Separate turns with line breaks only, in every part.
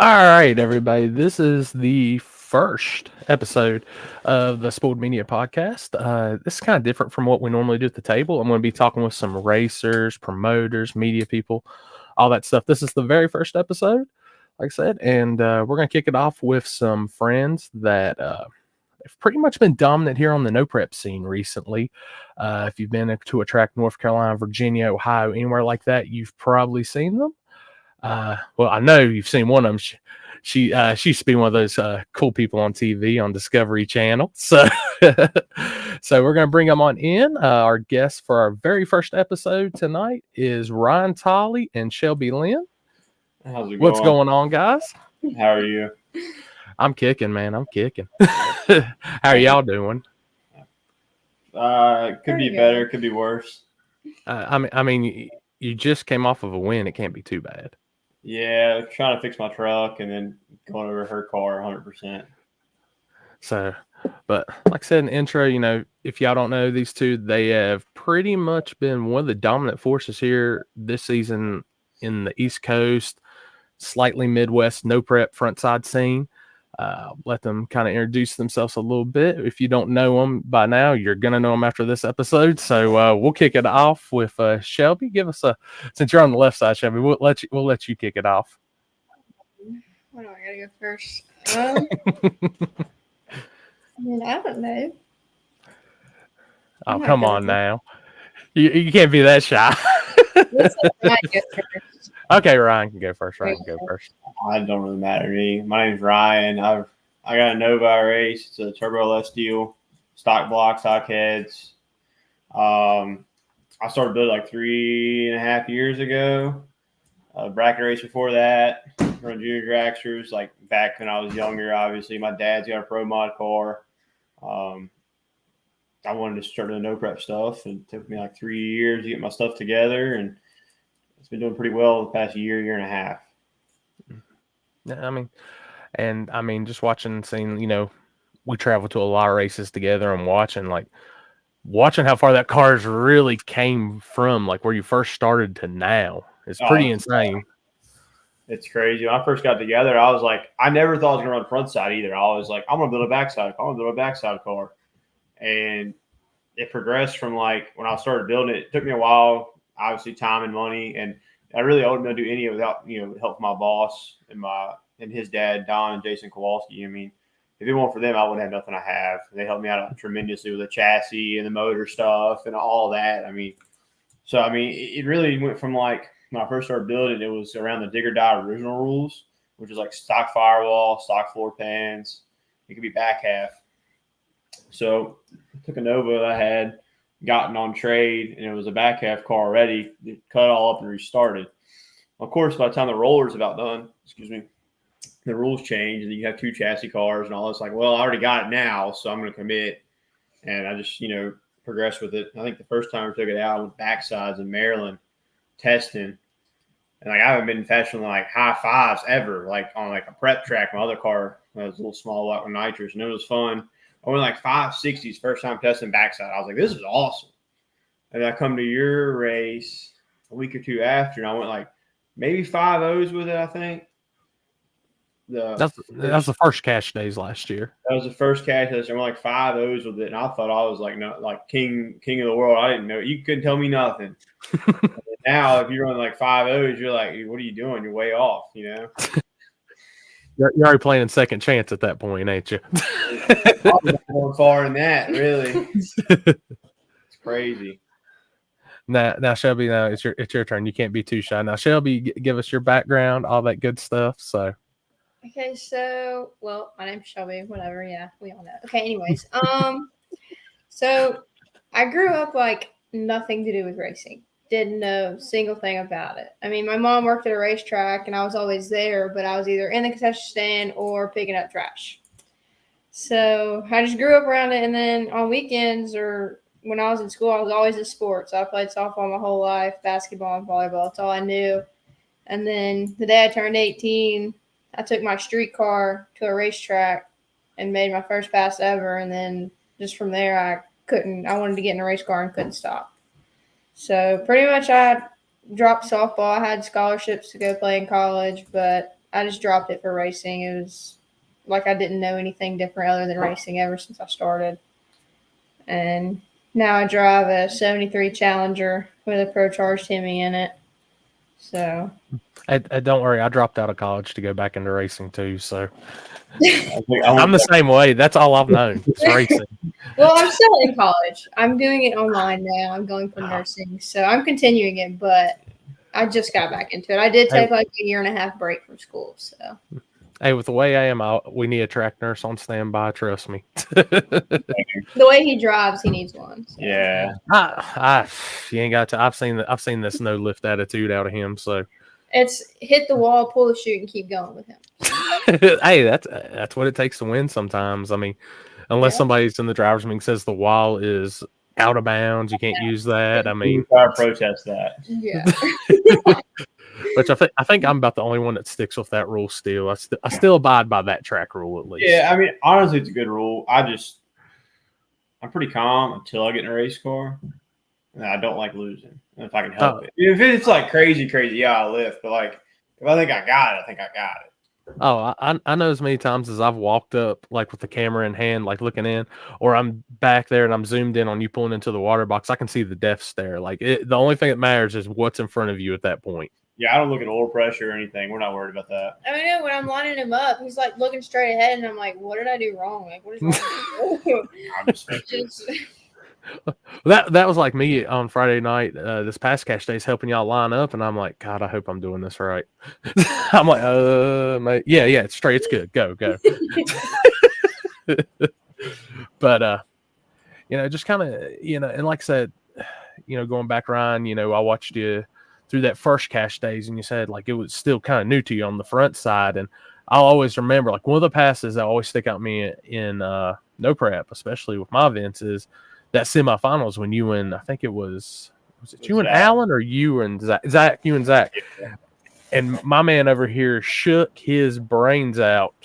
All right, everybody. This is the first episode of the Spoold Media Podcast. This is kind of different from what we normally do at the table. I'm going to be talking with some racers, promoters, media people, all that stuff. This is the very first episode, like I said, and we're going to kick it off with some friends that have pretty much been dominant here on the no prep scene recently. If you've been to a track, North Carolina, Virginia, Ohio, anywhere like that, you've probably seen them. Well, I know you've seen one of them. She used to be one of those cool people on TV on Discovery Channel. So, so we're gonna bring them on in. Our guest for our very first episode tonight is Ryan Tolley and Shelby Lynn.
How's it
What's
going?
going on, guys?
How are you?
I'm kicking, man. I'm kicking. How are y'all doing?
Could be better, could be worse.
I mean, you just came off of a win. It can't be too bad.
Yeah, trying to fix my truck and then going over her car 100%.
So, but like I said in the intro, if y'all don't know these two, they have pretty much been one of the dominant forces here this season in the East Coast, slightly Midwest, no prep front side scene. Let them kind of introduce themselves a little bit. If you don't know them by now, you're going to know them after this episode. So we'll kick it off with Shelby. Give us since you're on the left side, Shelby, we'll let you kick it off.
What do I gotta go first? I don't know.
Oh, come on now. You can't be that shy. Okay, Ryan can go first. Ryan can go first.
It don't really matter to me. My name's Ryan. I got a Nova race. It's a turbo LS deal, stock block, stock heads. I started building like 3.5 years ago. Bracket race before that. Run junior dragsters like back when I was younger. Obviously, my dad's got a pro mod car. I wanted to start doing no prep stuff, and it took me like 3 years to get my stuff together, and it's been doing pretty well the past year and a half.
I mean, just watching, seeing, we travel to a lot of races together and watching how far that car's really came from, like where you first started to now. It's pretty insane.
It's crazy. When I first got together, I was like, I never thought I was going to run front side either. I was like, I'm going to build a backside car. I'm going to build a backside car. And it progressed from like when I started building it. It took me a while, obviously time and money. And I really wouldn't do any of it without, help from my boss and his dad, Don and Jason Kowalski. I mean, if it weren't for them, I wouldn't have nothing I have. They helped me out tremendously with the chassis and the motor stuff and all that. It really went from like when I first started building, it was around the Digger Die original rules, which is like stock firewall, stock floor pans. It could be back half. So I took a Nova that I had gotten on trade, and it was a back half car already. It cut all up and restarted. Of course, by the time the roller's about done, the rules change, and you have two chassis cars and all this. Like, well, I already got it now, so I'm going to commit. And I just, progressed with it. I think the first time I took it out with backsides in Maryland testing. And like I haven't been fetching like high fives ever, like on like a prep track. My other car was a little small lot with nitrous, and it was fun. I went like 560s first time testing backside. I was like, this is awesome. And I come to your race a week or two after, and I went like maybe 5.0s with it, I think.
That was the first cash days last year.
That was the first cash days. I went like 5.0s with it, and I thought I was like king of the world. I didn't know. You couldn't tell me nothing. Now, if you're running like 5.0s, you're like, what are you doing? You're way off,
You're already playing second chance at that point, ain't you?
I'm going far in that, really. It's crazy.
Now, Shelby, now it's your turn. You can't be too shy. Now, Shelby, give us your background, all that good stuff. So.
Okay, so my name's Shelby. Whatever, yeah, we all know. Okay, anyways, so I grew up like nothing to do with racing. Didn't know a single thing about it. I mean, my mom worked at a racetrack, and I was always there, but I was either in the concession stand or picking up trash. So I just grew up around it, and then on weekends or when I was in school, I was always in sports. I played softball my whole life, basketball and volleyball. That's all I knew. And then the day I turned 18, I took my street car to a racetrack and made my first pass ever. And then just from there, I wanted to get in a race car and couldn't stop. So pretty much I dropped softball. I had scholarships to go play in college, but I just dropped it for racing. It was like I didn't know anything different other than racing ever since I started. And now I drive a 73 Challenger with a Pro Charged Hemi in it. So.
Don't worry, I dropped out of college to go back into racing too. So
I'm
I'm the same way. That's all I've known. It's racing.
Well, I'm still in college. I'm doing it online now. I'm going for nursing. So I'm continuing it, but I just got back into it. I did take like a 1.5 year break from school. So.
Hey, with the way I am, we need a track nurse on standby. Trust me.
The way he drives, he needs one. So.
Yeah.
You ain't got to. I've seen this no lift attitude out of him. So
it's hit the wall, pull the chute, and keep going with him.
Hey, that's what it takes to win. Sometimes, I mean, unless somebody's in the driver's meeting says the wall is out of bounds, you can't use that. I mean,
I protest that.
Yeah.
Which
I think I'm about the only one that sticks with that rule still. I still abide by that track rule at least.
Yeah, I mean, honestly, it's a good rule. I'm pretty calm until I get in a race car, and I don't like losing if I can help it. If it's like crazy, yeah, I'll lift. But like, if I think I got it, I think I got it.
Oh, I know as many times as I've walked up, like with the camera in hand, like looking in, or I'm back there and I'm zoomed in on you pulling into the water box. I can see the death stare. Like the only thing that matters is what's in front of you at that point.
Yeah, I don't look at oil pressure or anything. We're not worried about that.
I mean, when I'm lining him up, he's like looking straight ahead, and I'm like, "What did I do wrong? Like, what is wrong?"
I'm just
That was like me on Friday night. This past cash days helping y'all line up, and I'm like, God, I hope I'm doing this right. I'm like, mate, yeah, it's straight, it's good, go. But just kind of, and like I said, going back, Ryan, I watched you through that first cash days, and you said like it was still kind of new to you on the front side, and I'll always remember like one of the passes that always stick out to me in no prep, especially with my events, is that semifinals when you and I think it was it you and Alan or you and Zach, you and Zach, and my man over here shook his brains out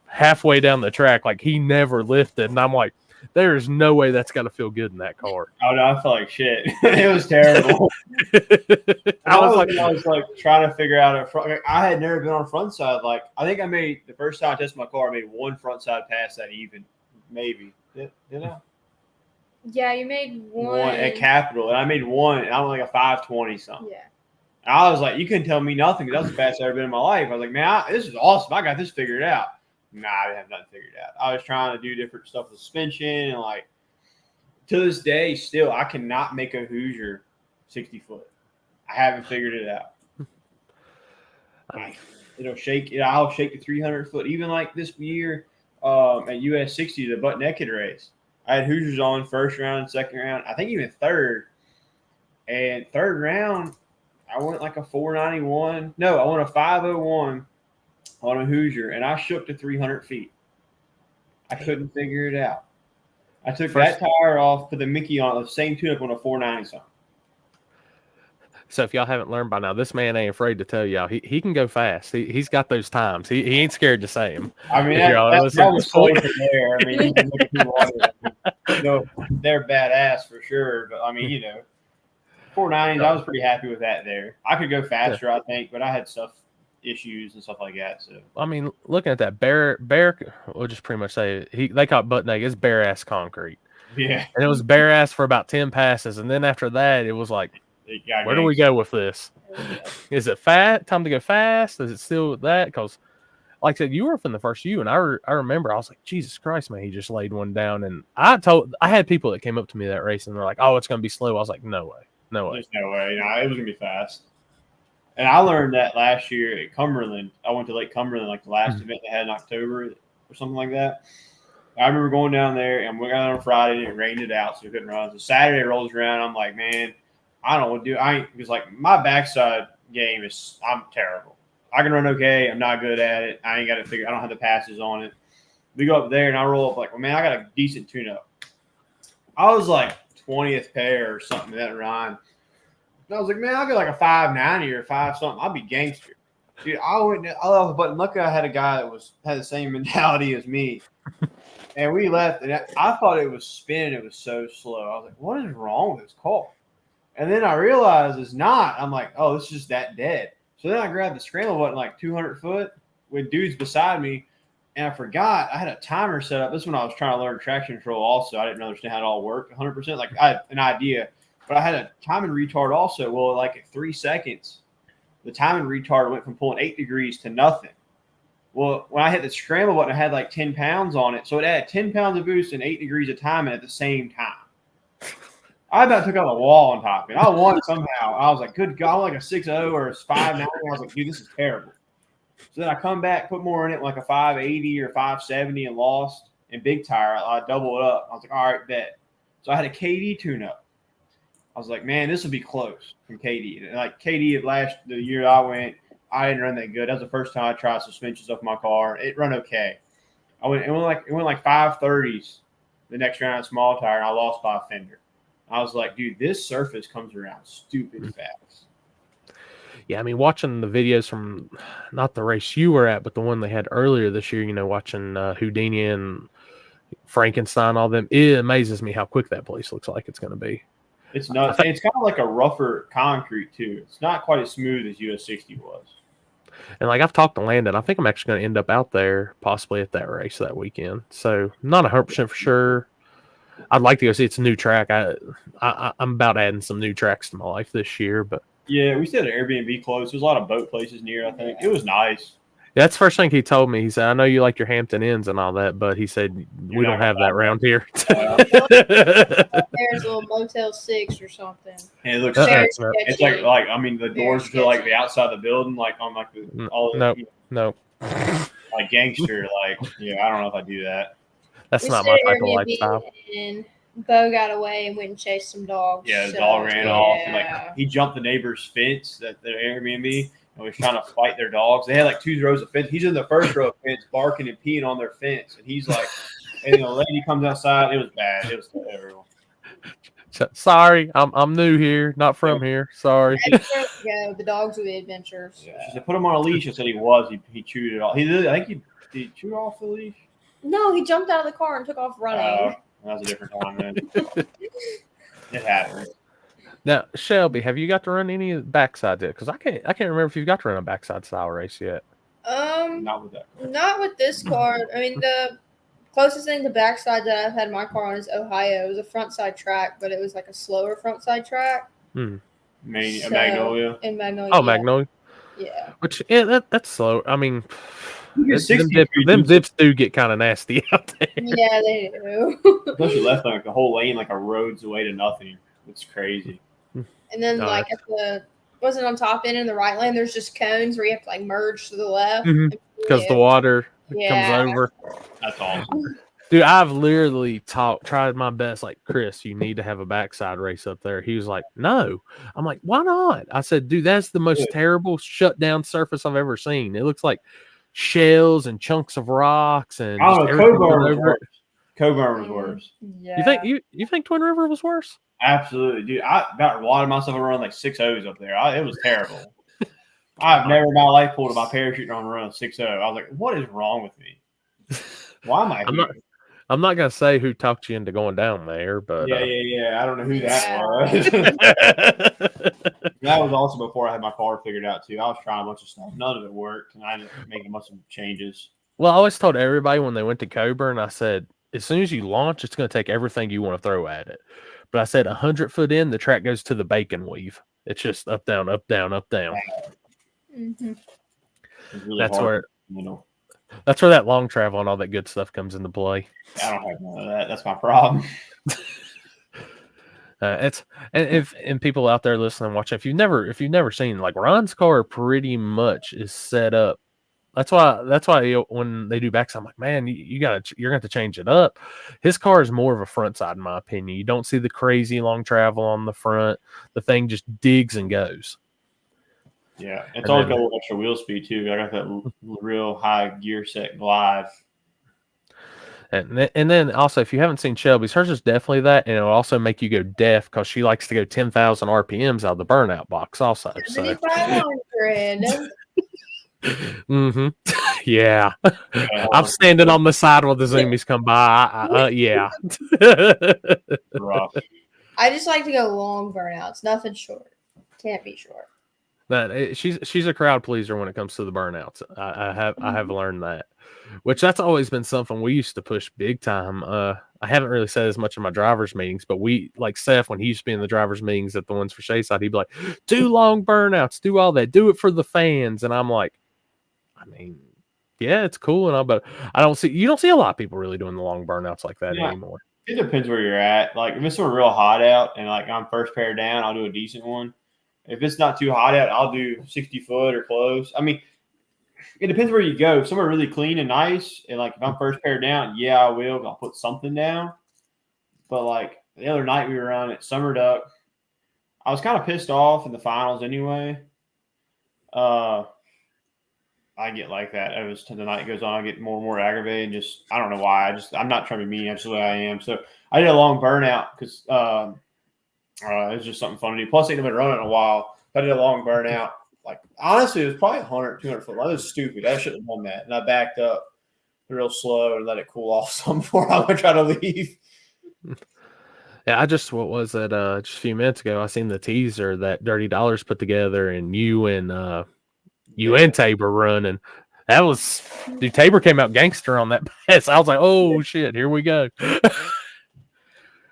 halfway down the track like he never lifted, and I'm like, there is no way that's got to feel good in that car.
Oh no, I felt like shit. It was terrible. I was like trying to figure out I had never been on front side. Like I think I made the first time I tested my car, I made one front side pass that even, maybe. Did I?
Yeah, you made one
at Capitol, and I made one, and I was like a 520 something.
Yeah.
And I was like, you couldn't tell me nothing because that's the fastest I've ever been in my life. I was like, man, this is awesome. I got this figured out. Nah, I didn't have nothing figured out. I was trying to do different stuff with suspension, and like to this day, still, I cannot make a Hoosier 60 foot. I haven't figured it out. It'll shake. I'll shake the 300 foot. Even like this year at US 60, the butt naked race. I had Hoosiers on first round, second round, I think even third. And third round, I went like a 491. No, I went a 501 on a Hoosier, and I shook to 300 feet. I couldn't figure it out. I took that tire off, put the Mickey on, the same tune-up on a 490 something. So
if y'all haven't learned by now, this man ain't afraid to tell y'all he can go fast. He's got those times. He ain't scared to say them.
I mean, that was fully from there. I mean, they're badass for sure. But I mean, 490s, I was pretty happy with that there. I could go faster, I think, but I had issues and stuff like that. So
I mean, looking at that bear, we'll just pretty much say they call it butt naked. It's bare ass concrete.
Yeah,
and it was bare ass for about 10 passes, and then after that, it was like, where do we go with this? Is it time to go fast? Is it still that? Because, like I said, you were from the first U, and I remember I was like, Jesus Christ, man, he just laid one down. And I had people that came up to me that race, and they're like, oh, it's going to be slow. I was like, no way.
There's no way. It was going to be fast. And I learned that last year at Cumberland. I went to Lake Cumberland, like the last event they had in October or something like that. I remember going down there, and we got on Friday, and it rained it out, so we couldn't run. So Saturday rolls around, I'm like, man, I don't know what to do. Because like my backside game I'm terrible. I can run okay. I'm not good at it. I ain't got it figured. I don't have the passes on it. We go up there and I roll up like, well, man, I got a decent tune up. I was like 20th pair or something that Ryan. And I was like, man, I'll get like a 590 or 5 something. I'll be gangster. Dude, I love the button. Luckily, I had a guy that had the same mentality as me. And we left, and I thought it was spinning. It was so slow. I was like, what is wrong with this car? And then I realized it's not. I'm like, oh, it's just that dead. So then I grabbed the scramble button like 200 foot, with dudes beside me, and I forgot I had a timer set up. This is when I was trying to learn traction control also. I didn't understand how it all worked 100%. Like I had an idea, but I had a timing retard also. Well, like at 3 seconds, the timing retard went from pulling 8 degrees to nothing. Well, when I hit the scramble button, I had like 10 pounds on it. So it had 10 pounds of boost and 8 degrees of timing at the same time. I about took out the wall on top of it. I won somehow. I was like, good God, like a 6.0 or a 5.9. I was like, dude, this is terrible. So then I come back, put more in it, like a 5.80 or 5.70 and lost. And big tire, I double it up. I was like, all right, bet. So I had a KD tune-up. I was like, man, this will be close from KD. And like KD the year I went, I didn't run that good. That was the first time I tried suspensions off my car. It run okay. It went like 5.30s the next round of small tire, and I lost by a fender. I was like, dude, this surface comes around stupid fast.
Yeah, I mean, watching the videos from not the race you were at, but the one they had earlier this year, watching Houdini and Frankenstein, all them, it amazes me how quick that place looks like it's going to be.
It's nuts. And it's kind of like a rougher concrete, too. It's not quite as smooth as US 60 was.
And like I've talked to Landon, I think I'm actually going to end up out there possibly at that race that weekend. So not 100% for sure. I'd like to go see it's a new track. I'm about adding some new tracks to my life this year, but
yeah, we stayed at Airbnb close. There's a lot of boat places near. I think it was nice.
Yeah, that's the first thing he told me. He said, "I know you like your Hampton Inns and all that, but he said we don't have that around here."
There's a little Motel 6 or something.
And it looks
it's
like I mean the doors to like the outside of the building, like on like the all the
no.
Like gangster, like yeah, I don't know if I do that.
That's not my type of lifestyle.
And Bo got away and went and chased some dogs.
Yeah, the dog ran off. And, like he jumped the neighbor's fence at their Airbnb and was trying to fight their dogs. They had like 2 rows of fence. He's in the first row of fence, barking and peeing on their fence, and he's like, and the lady comes outside. It was bad. It was terrible.
Sorry, I'm new here, not from here. Sorry.
Yeah, the dogs with the adventures.
Yeah. She said, put him on a leash. I said he was. He chewed it off. I think did he chew off the leash?
No, he jumped out of the car and took off running.
That was a different time, man. It happened.
Now, Shelby, have you got to run any backsides yet? Because I can't remember if you've got to run a backside style race yet.
Not with that car.
Not with this car. I mean, the closest thing to backside that I've had my car on is Ohio. It was a front side track, but it was like a slower front side track.
Magnolia.
In Magnolia.
Oh, Magnolia.
Yeah.
Which that's slow. I mean,
them
dips do get kind of nasty out there.
Yeah, they do.
Especially left like the whole lane, like a road's away to nothing. It's crazy.
And then like at the wasn't on top end in the right lane, there's just cones where you have to like merge to the left
because the water comes over.
That's awesome.
Dude, I've literally tried my best. Like, Chris, you need to have a backside race up there. He was like, no. I'm like, why not? I said, dude, that's the most terrible shut down surface I've ever seen. It looks like shells and chunks of rocks and
Coburn was worse.
Yeah.
You think Twin River was worse?
Absolutely, dude. I about wadded myself around like 6.0s up there. It was terrible. I've never in my life pulled my parachute on a run 6.0. I was like, what is wrong with me? Why am I here?
I'm not gonna say who talked you into going down there, but
yeah. I don't know who that was. That was also before I had my car figured out too. I was trying a bunch of stuff. None of it worked, and I ended up making a bunch of changes.
Well, I always told everybody when they went to Coburn, I said, as soon as you launch, it's going to take everything you want to throw at it. But I said 100 foot in, the track goes to the bacon weave. It's just up, down, up, down, up, down.
Mm-hmm.
Really
that's
hard,
where that's where that long travel and all that good stuff comes into play.
I don't have none of that. That's my problem.
And people out there listening, watching, if you've never seen, like, Ron's car pretty much is set up. That's why when they do backside, I'm like, man, you're gonna have to change it up. His car is more of a front side, in my opinion. You don't see the crazy long travel on the front. The thing just digs and goes.
Yeah, it's always got a little extra wheel speed too. I got that real high gear set glide.
And then also, if you haven't seen Shelby's, hers is definitely that, and it'll also make you go deaf because she likes to go 10,000 RPMs out of the burnout box also. So.
7,500.
Mm-hmm. Yeah. I'm standing on the side while the zoomies come by. Yeah.
Rough.
I just like to go long burnouts, nothing short. Can't be short.
She's a crowd pleaser when it comes to the burnouts. I have learned that, which that's always been something we used to push big time. I haven't really said as much in my drivers meetings, but we like Seth when he used to be in the drivers meetings at the ones for Shayside, he'd be like, "Do long burnouts, do all that, do it for the fans," and I'm like, I mean, yeah, it's cool and all, but you don't see a lot of people really doing the long burnouts like that anymore.
It depends where you're at. Like if it's sort of real hot out and like I'm first pair down, I'll do a decent one. If it's not too hot out, I'll do 60 foot or close. I mean, it depends where you go. If somewhere really clean and nice, and like if I'm first pair down, yeah, I will. I'll put something down. But like the other night we were on at Summer Duck, I was kind of pissed off in the finals anyway. I get like that. As the night goes on, I get more and more aggravated. And just I don't know why. I'm not trying to be mean. That's the way I am. So I did a long burnout because it was just something fun to do. Plus, I ain't been running in a while. I did a long burnout. Like honestly, it was probably 100, 200 foot. That was stupid. I shouldn't have done that. And I backed up real slow and let it cool off some before I would try to leave.
Yeah, just just a few minutes ago, I seen the teaser that Dirty Dollars put together, and you and Tabor running. That was dude. Tabor came out gangster on that pass. I was like, oh shit, here we go.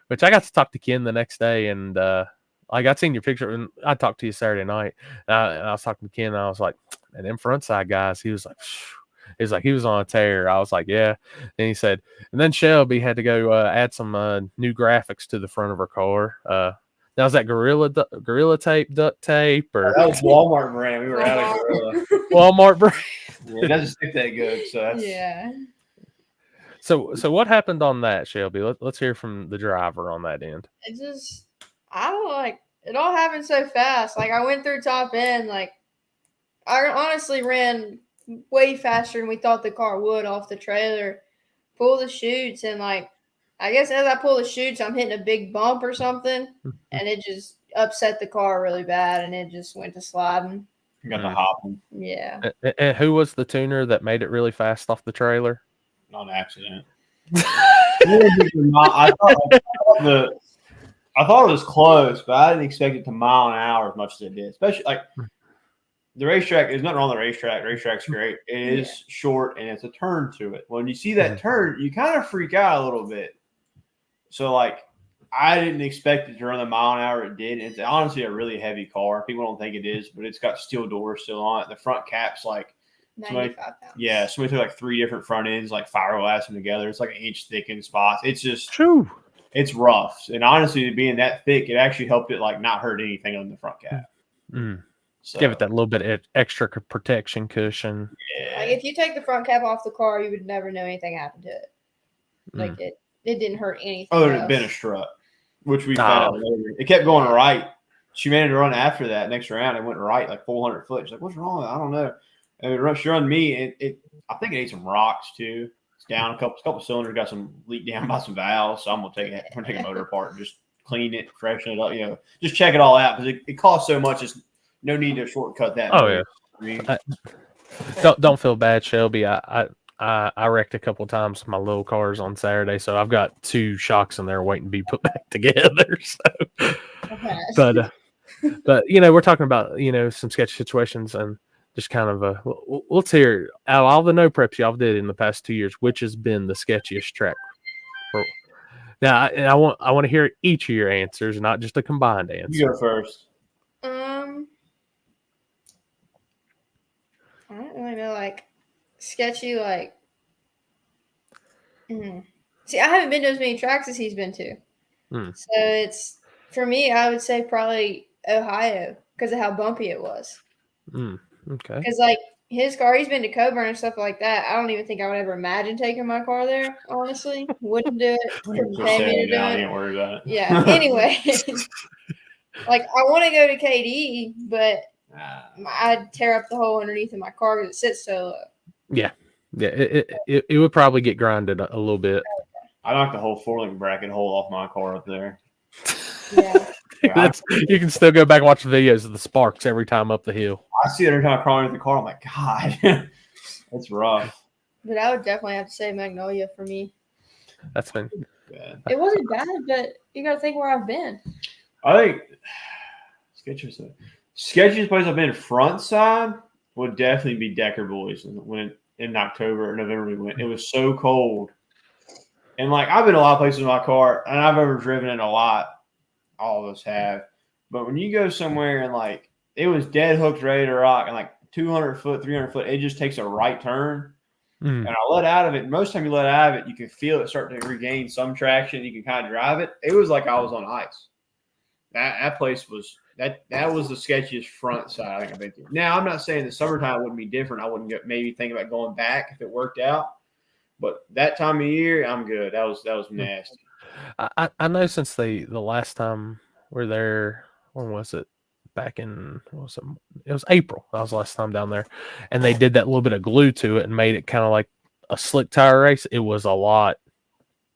Which I got to talk to Ken the next day, and I got seen your picture, and I talked to you Saturday night, and I was talking to Ken, and I was like, and them front side guys, he was like, he was on a tear. I was like, yeah. And he said, and then Shelby had to go add some new graphics to the front of her car. Now is that Gorilla Tape, duct tape, or
that was Walmart brand? We were out of Gorilla.
Walmart brand.
Yeah, it doesn't stick that good. So that's...
yeah.
So what happened on that, Shelby? Let's hear from the driver on that end.
I don't know, like it all happened so fast. Like I went through top end, like I honestly ran way faster than we thought the car would off the trailer. Pull the chutes, and like I guess as I pull the chutes, I'm hitting a big bump or something, and it just upset the car really bad, and it just went to sliding.
You got the hopping.
Yeah.
And who was the tuner that made it really fast off the trailer?
Not an accident. I thought it was close, but I didn't expect it to mile an hour as much as it did. Especially like the racetrack. There's nothing wrong with the racetrack. The racetrack's great. It is short and it's a turn to it. When you see that turn, you kind of freak out a little bit. So like I didn't expect it to run the mile an hour it did. It's honestly a really heavy car. People don't think it is, but it's got steel doors still on it. The front cap's like
95 pounds.
Yeah, somebody took like 3 different front ends, like fiberglass them together. It's like an inch thick in spots. It's just it's rough. And honestly, being that thick, it actually helped it like not hurt anything on the front cap.
So, give it that little bit of extra protection cushion.
Yeah.
Like if you take the front cap off the car, you would never know anything happened to it. Like it didn't hurt anything.
Other than it been a strut, which we found out later. It kept going right. She managed to run after that next round. It went right like 400 foot. She's like, "What's wrong? I don't know." And she run me. I think it ate some rocks too. It's down a couple cylinders. Got some leaked down by some valves. So I'm gonna take a motor apart and just clean it, freshen it up. You know, just check it all out because it costs so much. It's no need to shortcut that.
Oh yeah. Don't feel bad, Shelby. I wrecked a couple times with my little cars on Saturday, so I've got 2 shocks in there waiting to be put back together. So, but you know, we're talking about some sketchy situations and just kind of let's hear out of all the no preps y'all did in the past 2 years, which has been the sketchiest track. Now, I want to hear each of your answers, not just a combined answer.
You go first.
I don't really know, like sketchy, like. See, I haven't been to as many tracks as he's been to, so it's for me. I would say probably Ohio because of how bumpy it was.
Okay.
Because like his car, he's been to Coburn and stuff like that. I don't even think I would ever imagine taking my car there. Honestly, wouldn't do it. Couldn't pay me to do it.
Don't worry about it.
Yeah. Anyway, like I want to go to KD, but I'd tear up the hole underneath of my car because it sits so low.
Yeah. It would probably get grinded a little bit.
I knocked the whole 4-link bracket hole off my car up there.
Yeah.
You can still go back and watch the videos of the sparks every time up the hill.
I see it every time I crawl into the car. I'm like, God, that's rough.
But I would definitely have to say Magnolia for me.
That's been
bad.
It wasn't bad, but you got to think where I've been.
I think Sketchiest place I've been front side would definitely be Decker Boys when in October or November we went. It was so cold. And like I've been a lot of places in my car and I've ever driven in a lot. All of us have. But when you go somewhere and like it was dead hooked ready to rock and like 200 foot, 300 foot, it just takes a right turn. And I let out of it. Most time you let out of it, you can feel it start to regain some traction. You can kind of drive it. It was like I was on ice. That place was that was the sketchiest front side I think I've been through. Now I'm not saying the summertime wouldn't be different. I wouldn't maybe think about going back if it worked out. But that time of year, I'm good. That was nasty.
I know since the last time we're there, when was it? Back in it was April. That was the last time down there, and they did that little bit of glue to it and made it kind of like a slick tire race. It was a lot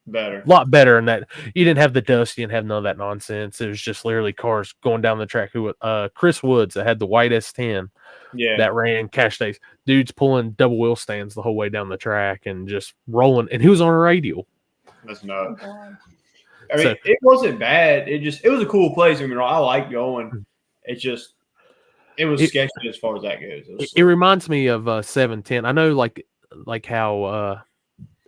better than that. You didn't have the dust, you didn't have none of that nonsense. It was just literally cars going down the track. Chris Woods that had the white S10, that ran cash days. Dudes pulling double wheel stands the whole way down the track and just rolling, and he was on a radial.
That's nuts. I mean, it wasn't bad. It was a cool place. I mean, I like going. It was sketchy as far as that goes.
It reminds me of 710. I know like how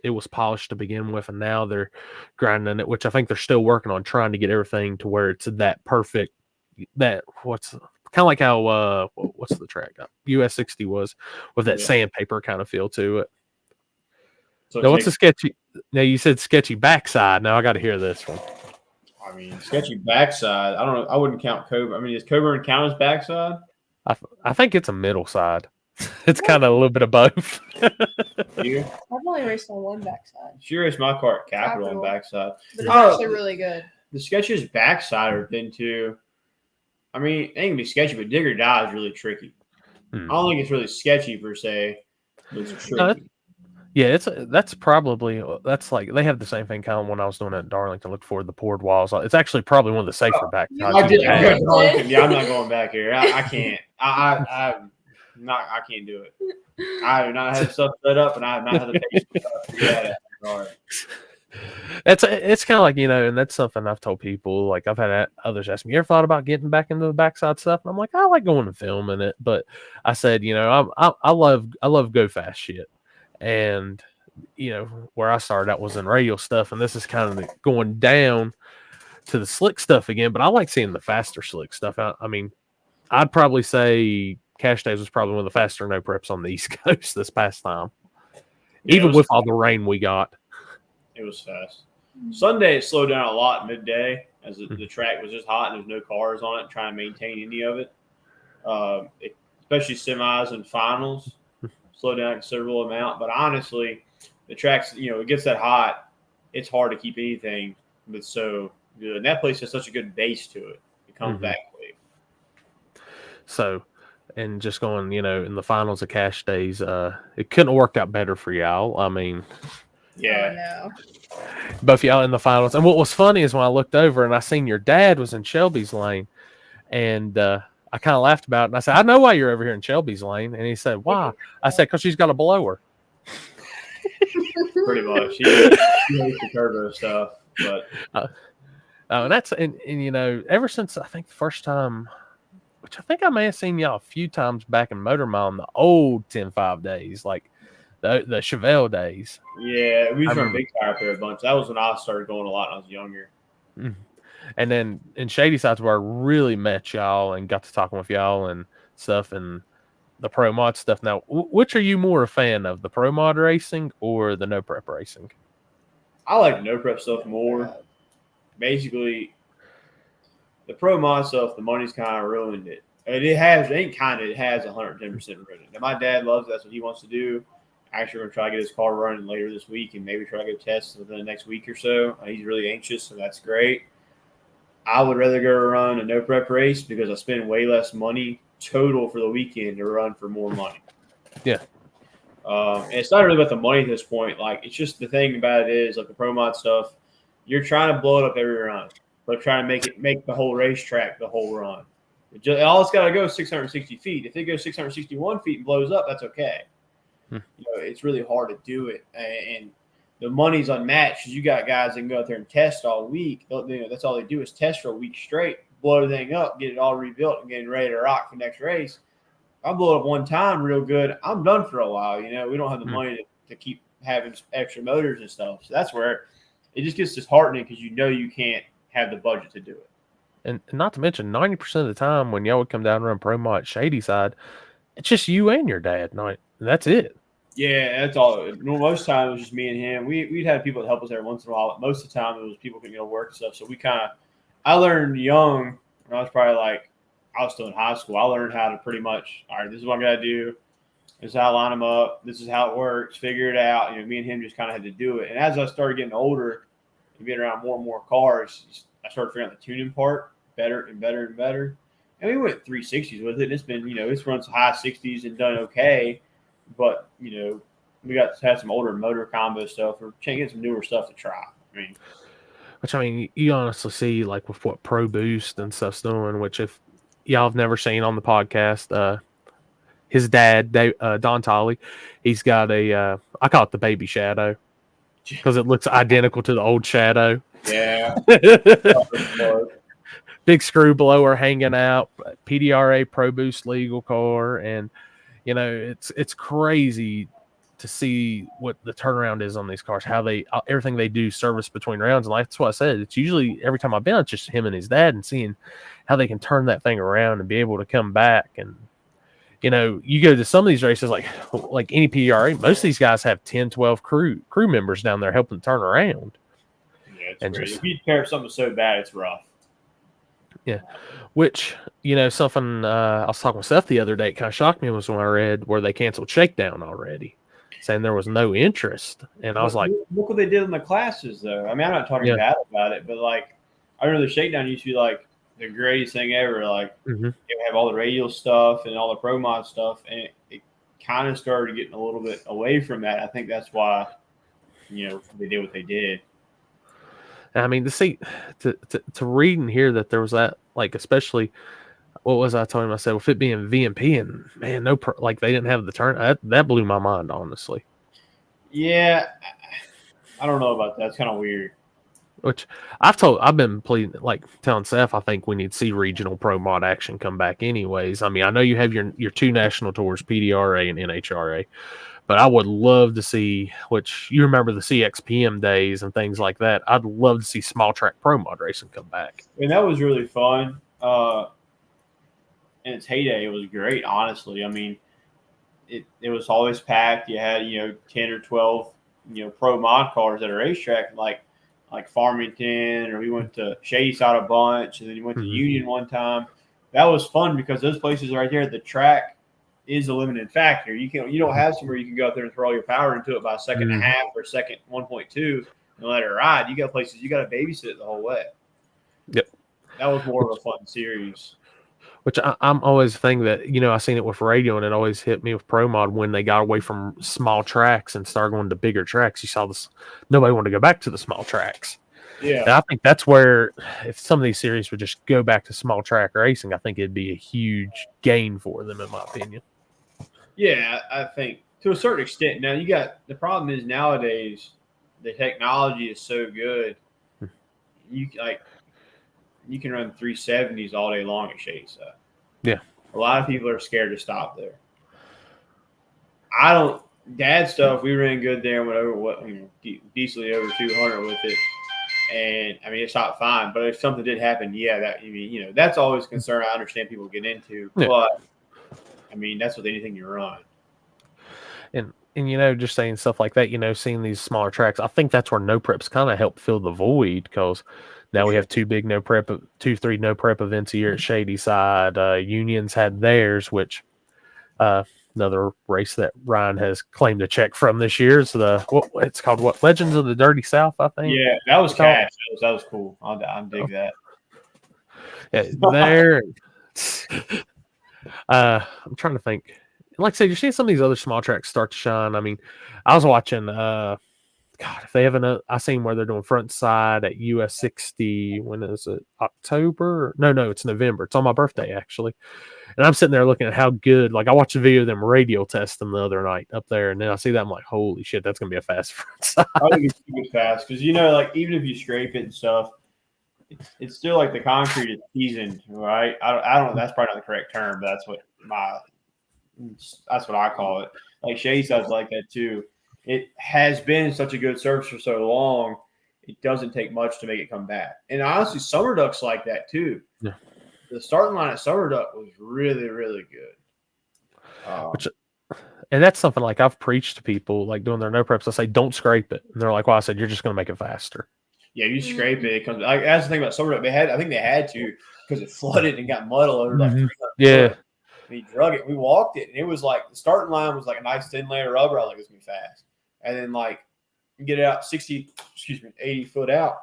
it was polished to begin with, and now they're grinding it, which I think they're still working on trying to get everything to where it's that perfect. That what's kind of like how what's the track US 60 was with that sandpaper kind of feel to it. So now, what's a sketchy? Now you said sketchy backside. Now I got to hear this one.
I mean, sketchy backside. I don't know. I wouldn't count Coburn. I mean, does Coburn count as backside?
I think it's a middle side. It's kind of a little bit of both.
I've only raced on one backside.
She raced my car at Capital on backside.
But it's actually really good.
The sketchiest backside I've been to, I mean, it can be sketchy, but dig or die is really tricky. I don't think it's really sketchy per se, but it's tricky.
Yeah, that's like they have the same thing kind of when I was doing it at Darlington. Look for the poured walls. It's actually probably one of the safer backsides.
Yeah, I'm not going back here. I can't. I can't do it. I have not had stuff set up, and I have not had the patience to do that.
It's kind of like, and that's something I've told people. Like I've had others ask me, "You ever thought about getting back into the backside stuff?" And I'm like, I like going and filming it, but I said, I love go fast shit. And, where I started out was in radial stuff, and this is kind of going down to the slick stuff again, but I like seeing the faster slick stuff. I mean, I'd probably say Cash Days was probably one of the faster no preps on the East Coast this past time, even with all the rain we got.
It was fast. Sunday, it slowed down a lot midday as the track was just hot and there's no cars on it trying to maintain any of it, especially semis and finals. Slow down a considerable amount, but honestly, the tracks, it gets that hot, it's hard to keep anything that's so good. And that place has such a good base to it. It comes back quick.
So, and just going, in the finals of Cash Days, it couldn't have worked out better for y'all. I mean,
yeah.
Both y'all in the finals. And what was funny is when I looked over and I seen your dad was in Shelby's lane, and I kind of laughed about it, and I said, I know why you're over here in Shelby's lane. And he said, why? I said, because she's got a blower.
Pretty much. She hates the turbo stuff. But
and ever since I think the first time, which I think I may have seen y'all a few times back in Motor Mile in the old 10.5 days, like the Chevelle days.
Yeah, we used to run big tire up there a bunch. That was when I started going a lot when I was younger.
Mm-hmm. And then in Shady Sides where I really met y'all and got to talking with y'all and stuff and the pro mod stuff. Now, which are you more a fan of, the pro mod racing or the no prep racing?
I like no prep stuff more. Basically, the pro mod stuff, the money's kind of ruined it. It has 110% ruined it. Now, my dad loves it. That's what he wants to do. Actually, we're going to try to get his car running later this week and maybe try to go test within the next week or so. He's really anxious, so that's great. I would rather go run a no prep race because I spend way less money total for the weekend to run for more money.
Yeah.
And it's not really about the money at this point. Like, it's just the thing about it is, like the pro mod stuff, you're trying to blow it up every run, but trying to make the whole racetrack the whole run. All it's got to go is 660 feet. If it goes 661 feet and blows up, that's okay. It's really hard to do it. And the money's unmatched. You got guys that can go out there and test all week. That's all they do is test for a week straight. blow everything up, get it all rebuilt, and getting ready to rock for the next race. If I blow it up one time real good, I'm done for a while. You know, we don't have the money to keep having extra motors and stuff. So that's where it just gets disheartening because you know you can't have the budget to do it.
And not to mention, 90% of the time when y'all would come down and run Pro Mod Shadyside, it's just you and your dad. That's it.
Yeah, that's all. Most time it was just me and him. We'd have people that help us every once in a while, but most of the time it was people couldn't go to work and stuff. So I learned young when I was probably I was still in high school. I learned how to pretty much, all right, this is what I'm going to do. This is how I line them up. This is how it works. Figure it out. You know, me and him just kind of had to do it. And as I started getting older and being around more and more cars, I started figuring out the tuning part better and better and better. And we went 360s with it. It's been, it's run some high 60s and done okay. But, we got to have some older motor combo stuff or getting some newer stuff to try.
Which, you honestly see, like, with what Pro Boost and stuff's doing, which if y'all have never seen on the podcast, his dad, Don Tolley, he's got I call it the baby Shadow because it looks identical to the old Shadow.
Yeah.
Big screw blower hanging out, PDRA Pro Boost legal car, and it's crazy to see what the turnaround is on these cars, how they everything they do service between rounds. And like that's what I said, it's usually every time I've been, it's just him and his dad and seeing how they can turn that thing around and be able to come back. And you go to some of these races like any PDRA, most of these guys have 10, 12 crew members down there helping turn around.
Yeah, it's crazy. If you tear something so bad, it's rough.
Yeah, which, something I was talking with Seth the other day, it kind of shocked me was when I read where they canceled Shakedown already, saying there was no interest. And I was like,
look what they did in the classes, though. I'm not talking bad about it, but I remember the Shakedown used to be the greatest thing ever. It have all the radial stuff and all the Pro Mod stuff, and it kind of started getting a little bit away from that. I think that's why, they did what they did.
To see, to read and hear that there was that, especially, what was I telling myself, with it being VMP and man, they didn't have the turn. That blew my mind, honestly.
Yeah, I don't know about that. It's kind of weird.
Which I've been pleading, telling Seth, I think we need to see regional Pro Mod action come back anyways. I know you have your two national tours, PDRA and NHRA. But I would love to see, which you remember the CXPM days and things like that. I'd love to see small track Pro Mod racing come back.
And that was really fun. In its heyday, it was great, honestly. It was always packed. You had, 10 or 12, Pro Mod cars at a racetrack like Farmington, or we went to Shadyside a bunch, and then you went to Union one time. That was fun because those places right there at the track is a limited factor. You don't have somewhere you can go out there and throw all your power into it by a second and a half or second 1.2 and let it ride. You got places you got to babysit it the whole way.
Yep,
that was more of a fun series.
Which I'm always thinking that I seen it with radio, and it always hit me with Pro Mod when they got away from small tracks and started going to bigger tracks. You saw this, nobody wanted to go back to the small tracks.
Yeah,
and I think that's where if some of these series would just go back to small track racing, I think it'd be a huge gain for them, in my opinion.
Yeah, I think to a certain extent. Now the problem is nowadays the technology is so good. You can run 370s all day long at Shadyside.
Yeah,
a lot of people are scared to stop there. Dad stuff. We ran good there and went over decently over 200 with it, and it stopped fine. But if something did happen, that's always a concern. I understand people get into, but. That's with anything you run. And
just saying stuff like that, seeing these smaller tracks, I think that's where no preps kind of help fill the void, because now we have two, three no prep events here at Shadyside. Unions had theirs, which another race that Ryan has claimed a check from this year is it's called Legends of the Dirty South, I think.
Yeah, that was cash. That was cool. I dig that.
Yeah, there. I'm trying to think. Like I said, you're seeing some of these other small tracks start to shine. I was watching. If they haven't, I seen where they're doing front side at US 60. When is it? October? No, it's November. It's on my birthday actually. And I'm sitting there looking at how good. I watched a video of them radial test them the other night up there, and then I see that I'm like, holy shit, that's gonna be a fast front side.
I think it's fast because even if you scrape it and stuff, it's still like the concrete is seasoned, right? I don't know. That's probably not the correct term, but that's what I call it. Like Shady Side's like that too. It has been such a good surface for so long. It doesn't take much to make it come back. And honestly, Summer Duck's like that too.
Yeah.
The starting line at Summer Duck was really, really good.
And that's something like I've preached to people like doing their no preps. I say, don't scrape it. And they're like, well, I said, you're just going to make it faster.
Yeah, you scrape it. It comes. Like, that's the thing about Summer Duck. I think they had to because it flooded and got mud all over like 300
Yeah.
foot. And he drug it. We walked it, and it was like the starting line was like a nice thin layer of rubber. I was like, it's gonna be fast. And then like you get it out 80 foot out,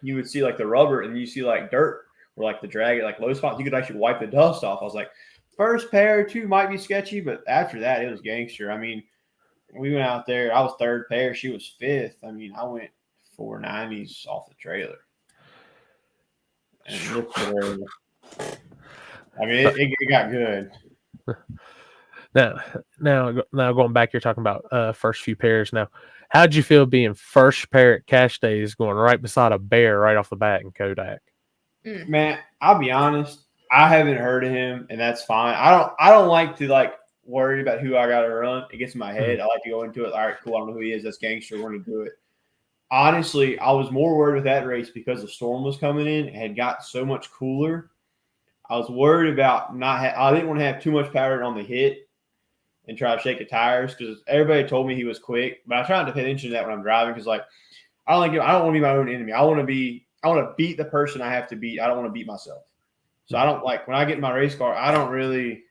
you would see like the rubber, and you see like dirt or like the drag it like low spots. You could actually wipe the dust off. I was like, first pair or two might be sketchy, but after that, it was gangster. I mean, we went out there. I was third pair. She was fifth. I mean, I went 490s off the trailer. And I mean, it got good.
Now going back, you're talking about first few pairs. Now, how'd you feel being first pair at Cash Days, going right beside a bear right off the bat in Kodak?
Man, I'll be honest. I haven't heard of him, and that's fine. I don't like to like worry about who I got to run. It gets in my head. I like to go into it. All right, cool. I don't know who he is. That's gangster. We're going to do it. Honestly, I was more worried with that race because the storm was coming in. It had got so much cooler. I was worried about I didn't want to have too much powder on the hit and try to shake the tires because everybody told me he was quick. But I try not to pay attention to that when I'm driving because like I don't want to be my own enemy. I want to beat the person I have to beat. I don't want to beat myself. So I don't like when I get in my race car. I don't worry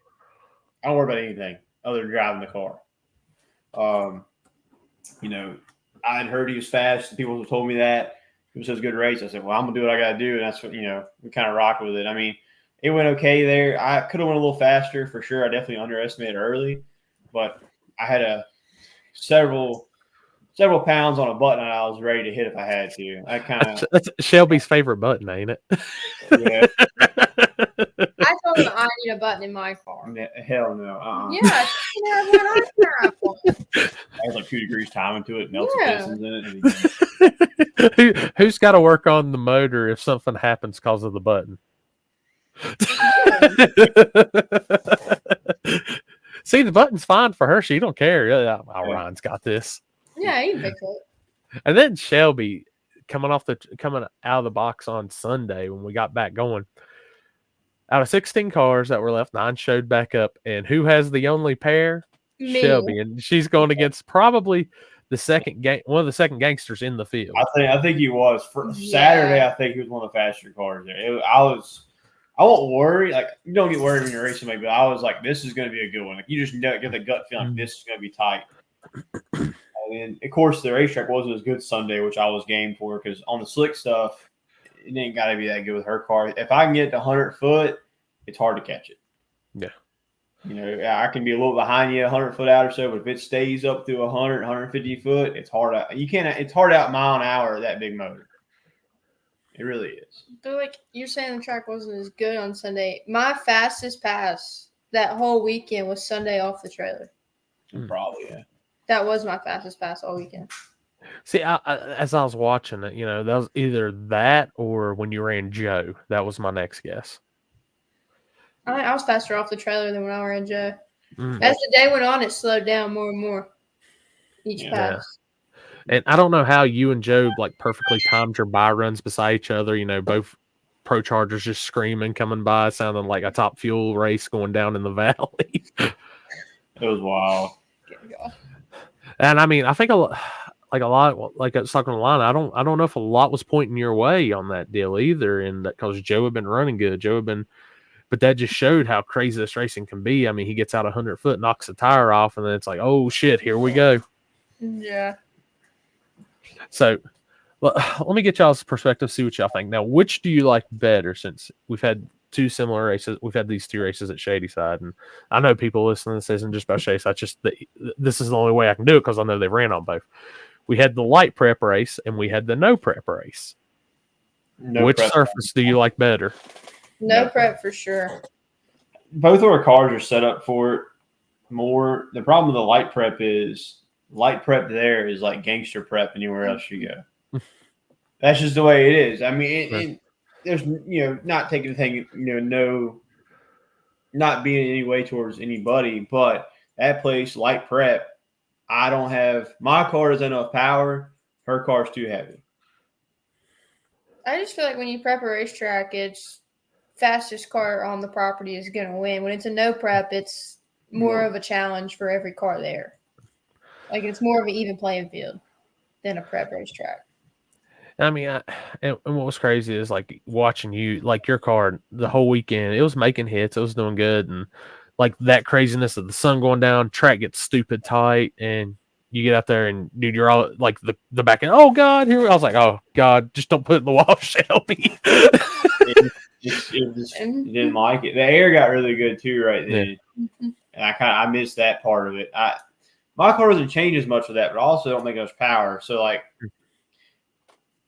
about anything other than driving the car. I had heard he was fast. People have told me that it was such a good race. I said, well, I'm gonna do what I got to do, and that's what we kind of rocked with it. I mean, it went okay there. I could have went a little faster for sure. I definitely underestimated early, but I had several pounds on a button, and I was ready to hit if I had to.
That's Shelby's favorite button, ain't it?
Yeah.
I told him I need a button in my car.
Hell no.
Yeah, you have one. I have one.
I had like 2 degrees timing to it, melts the pistons in it.
Who's got to work on the motor if something happens because of the button? See, the button's fine for her. She don't care. Ryan's got this.
Yeah, he can fix it.
And then Shelby coming out of the box on Sunday when we got back going. Out of 16 cars that were left, 9 showed back up. And who has the only pair?
Me.
Shelby. And she's going against probably one of the second gangsters in the field.
I think he was. Saturday, I think he was one of the faster cars there. I won't worry. Like, you don't get worried when you're racing, but I was like, this is going to be a good one. Like, you just get the gut feeling like this is going to be tight. And, of course, the racetrack wasn't as good Sunday, which I was game for because on the slick stuff, it ain't got to be that good with her car. If I can get to 100 foot, it's hard to catch it.
Yeah.
I can be a little behind you 100 foot out or so, but if it stays up to 100, 150 foot, it's hard. It's hard out mile an hour that big motor. It really is.
But like you're saying, the track wasn't as good on Sunday. My fastest pass that whole weekend was Sunday off the trailer.
Probably, yeah.
That was my fastest pass all weekend.
See, as I was watching it, that was either that or when you ran Joe. That was my next guess.
I was faster off the trailer than when I ran Joe. As the day went on, it slowed down more and more each pass.
And I don't know how you and Joe like perfectly timed your buy runs beside each other. Both Pro Chargers just screaming, coming by, sounding like a Top Fuel race going down in the valley.
It was wild.
And I mean, I think a lot, like I was talking to Lana, I don't know if a lot was pointing your way on that deal either, and because Joe had been running good, but that just showed how crazy this racing can be. I mean, he gets out 100 foot, knocks the tire off, and then it's like, oh shit, here we go.
Yeah.
So, let me get y'all's perspective, see what y'all think. Now, which do you like better? Since we've had 2 similar races, we've had these 2 races at Shady Side, and I know people listening to this isn't just about Shady Side. This is the only way I can do it because I know they ran on both. We had the light prep race and we had the no prep race. Which surface do you like better?
No prep for sure.
Both of our cars are set up for it more. The problem with the light prep there is like gangster prep anywhere else you go. That's just the way it is. I mean,
Right.
there's not taking the thing, not being in any way towards anybody, but that place, like prep, I don't have my car doesn't have enough power. Her car's too heavy.
I just feel like when you prep a racetrack, it's fastest car on the property is going to win. When it's a no prep, it's more of a challenge for every car there. Like it's more of an even playing field than a prep racetrack.
I mean, and what was crazy is like watching you, like your car the whole weekend, it was making hits, it was doing good. And like that craziness of the sun going down, track gets stupid tight, and you get out there and dude, you're all like the back end. Oh God, here I was like, oh God, just don't put it in the wall, Shelby.
It didn't like it. The air got really good too right then, and I missed that part of it. My car doesn't change as much with that, but I also don't think there's power. So like,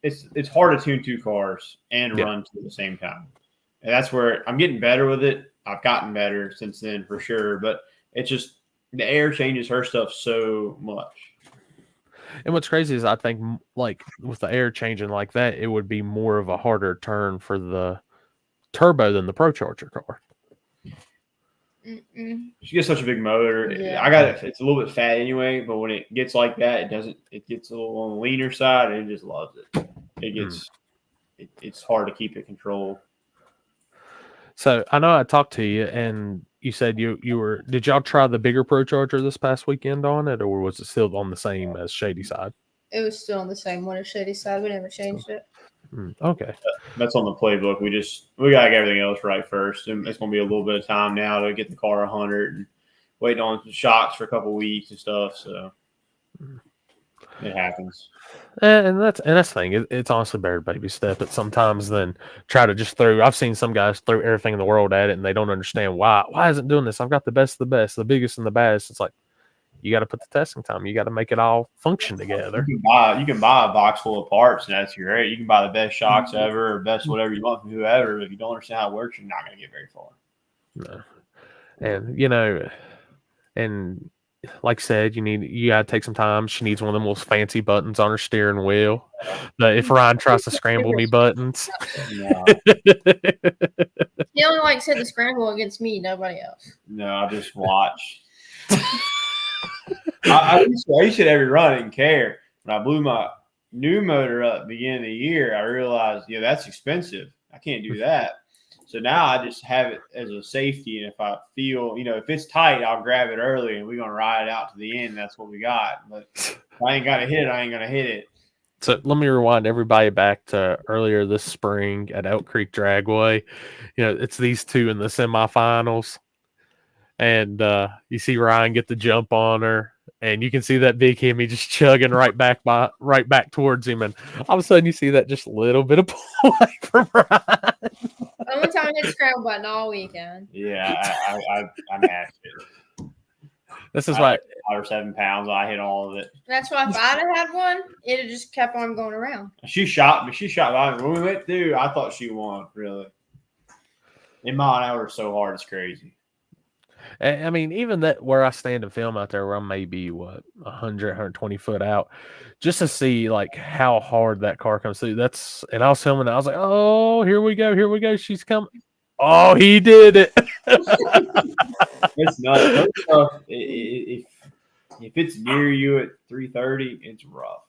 it's hard to tune two cars and run two at the same time, and that's where I'm getting better with it. I've gotten better since then for sure, but it's just the air changes her stuff so much.
And what's crazy is I think like with the air changing like that, it would be more of a harder turn for the turbo than the Pro Charger car.
She gets such a big motor.
Yeah.
I got it. It's a little bit fat anyway, but when it gets like that, it doesn't. It gets a little on the leaner side, and it just loves it. It gets. It's hard to keep it controlled.
So I know I talked to you, and you said you were. Did y'all try the bigger Pro Charger this past weekend on it, or was it still on the same as Shady Side?
It was still on the same one as Shady Side. We never changed it.
Okay.
That's on the playbook. We gotta get everything else right first. And it's gonna be a little bit of time now to get the car 100 and waiting on some shocks for a couple of weeks and stuff. So it happens.
And that's the thing. It's honestly better to baby step it sometimes than try to just throw. I've seen some guys throw everything in the world at it, and they don't understand why. Why isn't doing this? I've got the best of the best, the biggest and the baddest. It's like you got to put the testing time. You got to make it all function together.
You can buy a box full of parts, and that's great. You can buy the best shocks ever or best whatever you want from whoever. But if you don't understand how it works, you're not going to get very far.
No. And and like I said, you got to take some time. She needs one of them most fancy buttons on her steering wheel. But if Ryan tries to scramble me buttons,
No.
He only likes to scramble against me, nobody else.
No, I just watch. I used to every run and care. When I blew my new motor up at the beginning of the year, I realized, that's expensive. I can't do that. So now I just have it as a safety. And if I feel, if it's tight, I'll grab it early and we're going to ride it out to the end. That's what we got. But if I ain't got to hit it, I ain't going to hit it.
So let me rewind everybody back to earlier this spring at Elk Creek Dragway. It's these two in the semifinals. And you see Ryan get the jump on her, and you can see that big Hemi just chugging right back towards him, and all of a sudden you see that just little bit of play from Ryan.
Only time I hit the scramble button all weekend.
Yeah, I mashed it.
This is right.
5 or 7 pounds. I hit all of it.
That's why if I'd have had one, it'd have just kept on going around.
She shot me. By me. When we went through, I thought she won. Really, in mile an hour is so hard. It's crazy.
I mean, even that where I stand and film out there, where I'm maybe 100, 120 foot out, just to see like how hard that car comes through. And I was filming. I was like, "Oh, here we go. She's coming." Oh, he did it.
It's nuts. If it's near you at 330, it's rough.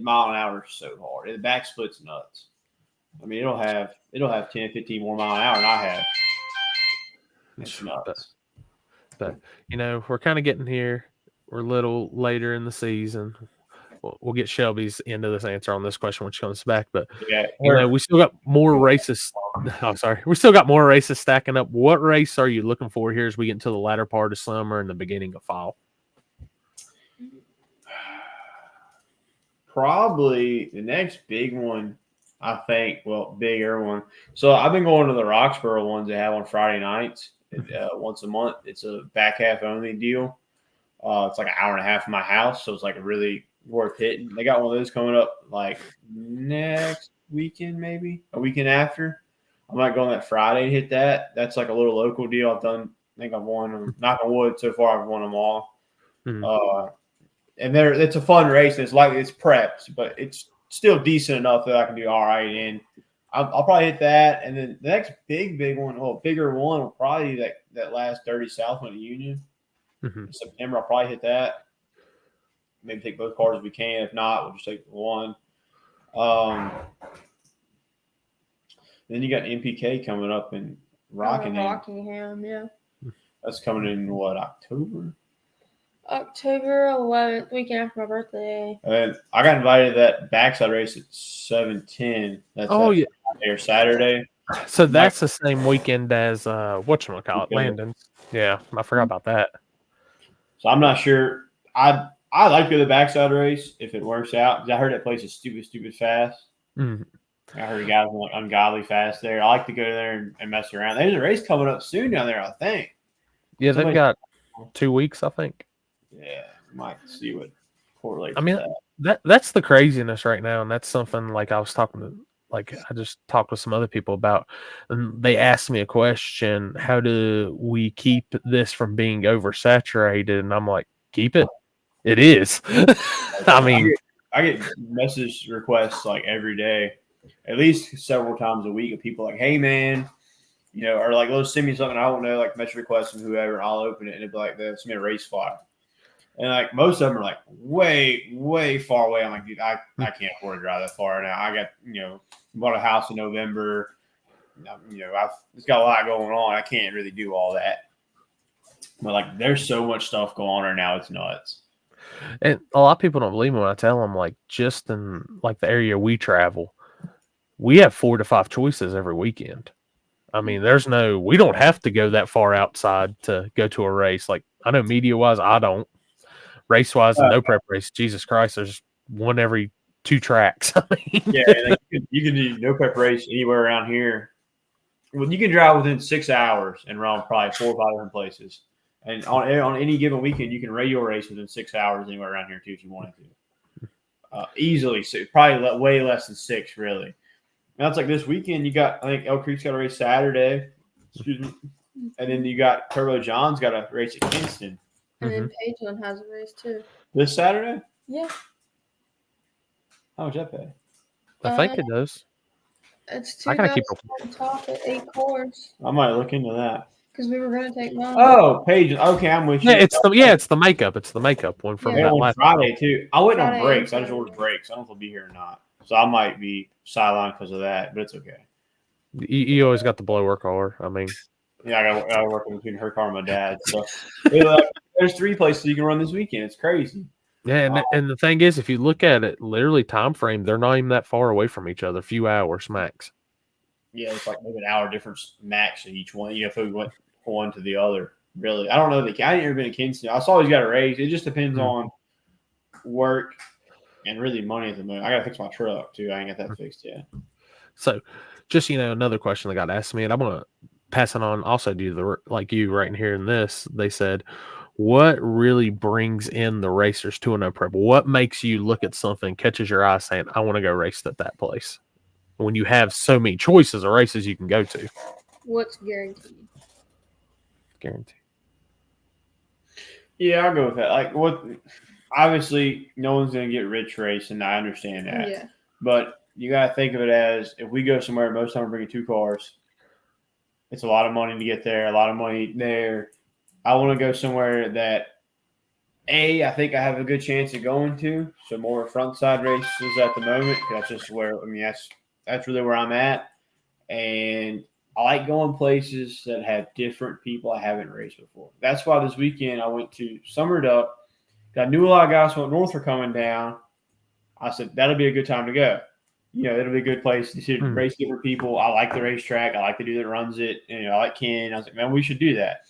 Mile an hour is so hard. The back split's nuts. I mean, it'll have 10, 15 more mile an hour than I have. It's nuts.
But we're kind of getting here. We're a little later in the season. We'll get Shelby's end of this answer on this question when she comes back. But we still got more races. Oh, sorry, we still got more races stacking up. What race are you looking for here as we get into the latter part of summer and the beginning of fall?
Probably the next big one, I think. Well, bigger one. So I've been going to the Roxborough ones they have on Friday nights. Once a month. It's a back half only deal. It's like an hour and a half from my house, so it's like really worth hitting. They got one of those coming up like next weekend, maybe a weekend after. I might go on that Friday and hit that. That's like a little local deal. I think I've won them. Knock on wood, so far I've won them all. Mm-hmm. And it's a fun race. And it's preps, but it's still decent enough that I can do all right in. I'll probably hit that, and then the next big one, bigger one, will probably be that last 30 South one at Union in September. I'll probably hit that. Maybe take both cars if we can. If not, we'll just take one. Then you got MPK coming up in
Rockingham, yeah.
That's coming in what, October?
October 11th, weekend after my birthday.
And I got invited to that backside race at 7:10. That's
yeah,
Friday or Saturday.
So that's the same weekend as whatchamacallit, Landon's. Yeah, I forgot about that.
So I'm not sure. I like to go to the backside race if it works out, because I heard that place is stupid fast.
Mm-hmm.
I heard guys like ungodly fast there. I like to go there and mess around. There's a race coming up soon down there, I think.
Yeah, they've got 2 weeks, I think.
Yeah, might see what correlates.
I mean, that's the craziness right now, and that's something like I was talking to. Like I just talked with some other people about, and they asked me a question: how do we keep this from being oversaturated? And I'm like, keep it. It is. I mean,
I get message requests like every day, at least several times a week, of people like, "Hey, man, or like, they'll send me something I don't know, like message requests from whoever, and I'll open it, and it'll be like, "Send me a race flyer." And like most of them are like way far away. I'm like, dude, I can't afford to drive that far now. I got bought a house in November. It's got a lot going on. I can't really do all that. But like, there's so much stuff going on right now. It's nuts.
And a lot of people don't believe me when I tell them, like, just in like the area we travel, we have 4 to 5 choices every weekend. I mean, we don't have to go that far outside to go to a race. Like, I know media wise, I don't. Race wise, no prep race. Jesus Christ, there's one every 2 tracks. I mean,
yeah, like you can do no prep race anywhere around here. Well, you can drive within 6 hours and run probably 4 or 5 different places. And on any given weekend, you can rate your race within 6 hours anywhere around here too, if you wanted to. Easily, so probably way less than 6, really. Now it's like this weekend, you got, I think Elk Creek's got a race Saturday. Excuse me. And then you got Turbo John's got a race at Kinston.
And then Pageland has a race too.
This Saturday?
Yeah.
How much that pay?
I think it does.
It's
I gotta keep
on top at 8 cores.
I might look into that.
Because we were gonna take mine.
Oh, Pageland. Okay, I'm with you.
Yeah, it's the makeup. It's the makeup one from that last
Friday too. I went on brakes. I just
Friday.
ordered brakes. I don't know if I'll be here or not. So I might be sidelined because of that, but it's okay.
You always got the blower car. I mean,
yeah, I got working between her car and my dad. So there's 3 places you can run this weekend. It's crazy.
yeah, and the thing is, if you look at it, literally time frame, they're not even that far away from each other. A few hours max.
Yeah, it's like maybe an hour difference max at each one. If we went one to the other, really, I don't know. I ain't ever been to Kinston. I saw he's got a race. It just depends on work and really money at the moment. I got to fix my truck too. I ain't got that fixed yet.
So, just another question that got asked me, and I'm gonna pass it on also due to like you right in here in this. They said, what really brings in the racers to a no prep? What makes you look at something, catches your eye, saying, I want to go race at that place? When you have so many choices of races you can go to.
What's guaranteed?
Guaranteed.
Yeah, I'll go with that. Like, obviously, no one's going to get rich racing. I understand that.
Yeah.
But you got to think of it as, if we go somewhere, most of the time we're bringing 2 cars. It's a lot of money to get there, a lot of money there. I want to go somewhere that, I think I have a good chance of going to. So more front side races at the moment. That's just where, that's really where I'm at. And I like going places that have different people I haven't raced before. That's why this weekend I went to Summered Up. I knew a lot of guys from up north were coming down. I said, that'll be a good time to go. It'll be a good place to race different people. I like the racetrack. I like the dude that runs it. I like Ken. I was like, man, we should do that.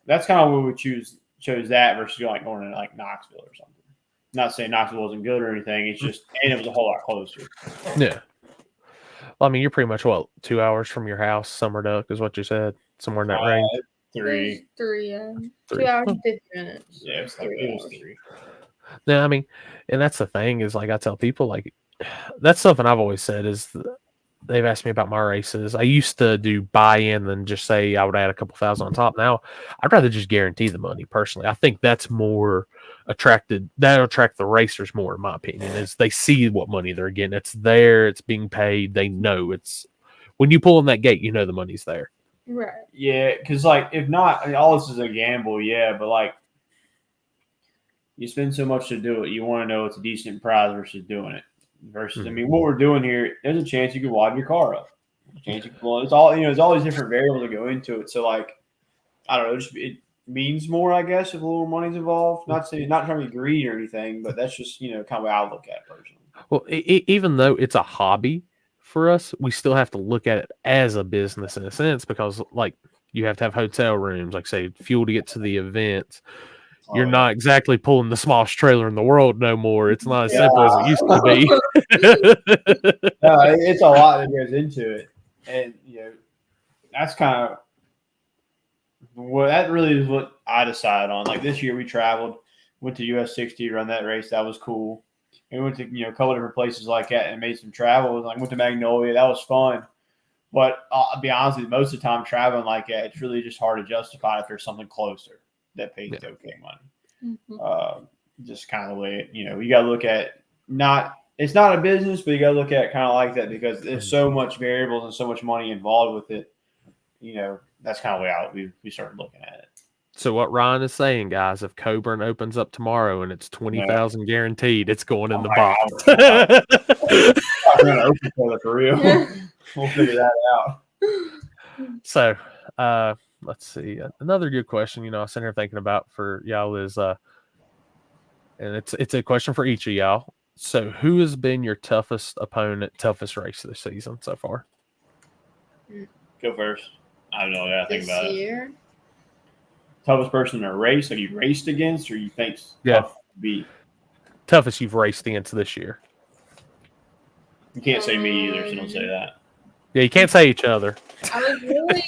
That's kind of where we chose that versus going to like Knoxville or something. Not saying Knoxville wasn't good or anything. It's just, and it was a whole lot closer.
Yeah. Well, you're pretty much 2 hours from your house. Summer Duck is what you said. Somewhere in that range.
3.
3, yeah.
3.
2 hours and 50 minutes.
Yeah, it was 3.
No, and that's the thing is, like, I tell people, like, that's something I've always said is they've asked me about my races. I used to do buy-in and just say I would add a couple thousand on top. Now, I'd rather just guarantee the money personally. I think that's more attract the racers more, in my opinion, is they see what money they're getting. It's there, it's being paid. They know it's when you pull in that gate, you know the money's there.
Right.
Yeah, because like if not, I mean, all this is a gamble, yeah, but like you spend so much to do it, you want to know it's a decent prize versus doing it. Versus, I mean, what we're doing here, there's a chance you could wad your car up. A chance you could blow. It's all there's all these different variables that go into it. So like, I don't know, it means more, I guess, if a little money's involved. Not trying to be greedy or anything, but that's just kind of what I look at it personally.
Well, even though it's a hobby for us, we still have to look at it as a business in a sense, because like you have to have hotel rooms, like say fuel to get to the events. You're not exactly pulling the smallest trailer in the world no more. It's not as simple as it used to be.
No, it's a lot that goes into it, and that's kind of that really is what I decided on. Like this year, we traveled, went to US 60, run that race. That was cool. And we went to a couple different places like that and made some travel. Like went to Magnolia, that was fun. But I'll be honest with you, most of the time traveling like that, it's really just hard to justify if there's something closer that pays okay money.
Mm-hmm.
Just kind of the way you got to look at it's not a business, but you got to look at it kind of like that because there's so much variables and so much money involved with it. That's kind of the way we started looking at it.
So what Ryan is saying, guys, if Coburn opens up tomorrow and it's 20,000 guaranteed, it's going in the box.
I'm gonna open for real. We'll figure that out.
So let's see. Another good question, I was sitting here thinking about for y'all is and it's a question for each of y'all. So who has been your toughest opponent, toughest race this season so far?
Go first. I don't know what I think about
it.
Toughest person in a race that you raced against, or you think tough to beat?
Toughest you've raced against this year.
You can't say me either, so don't say that.
Yeah, you can't say each other.
I was really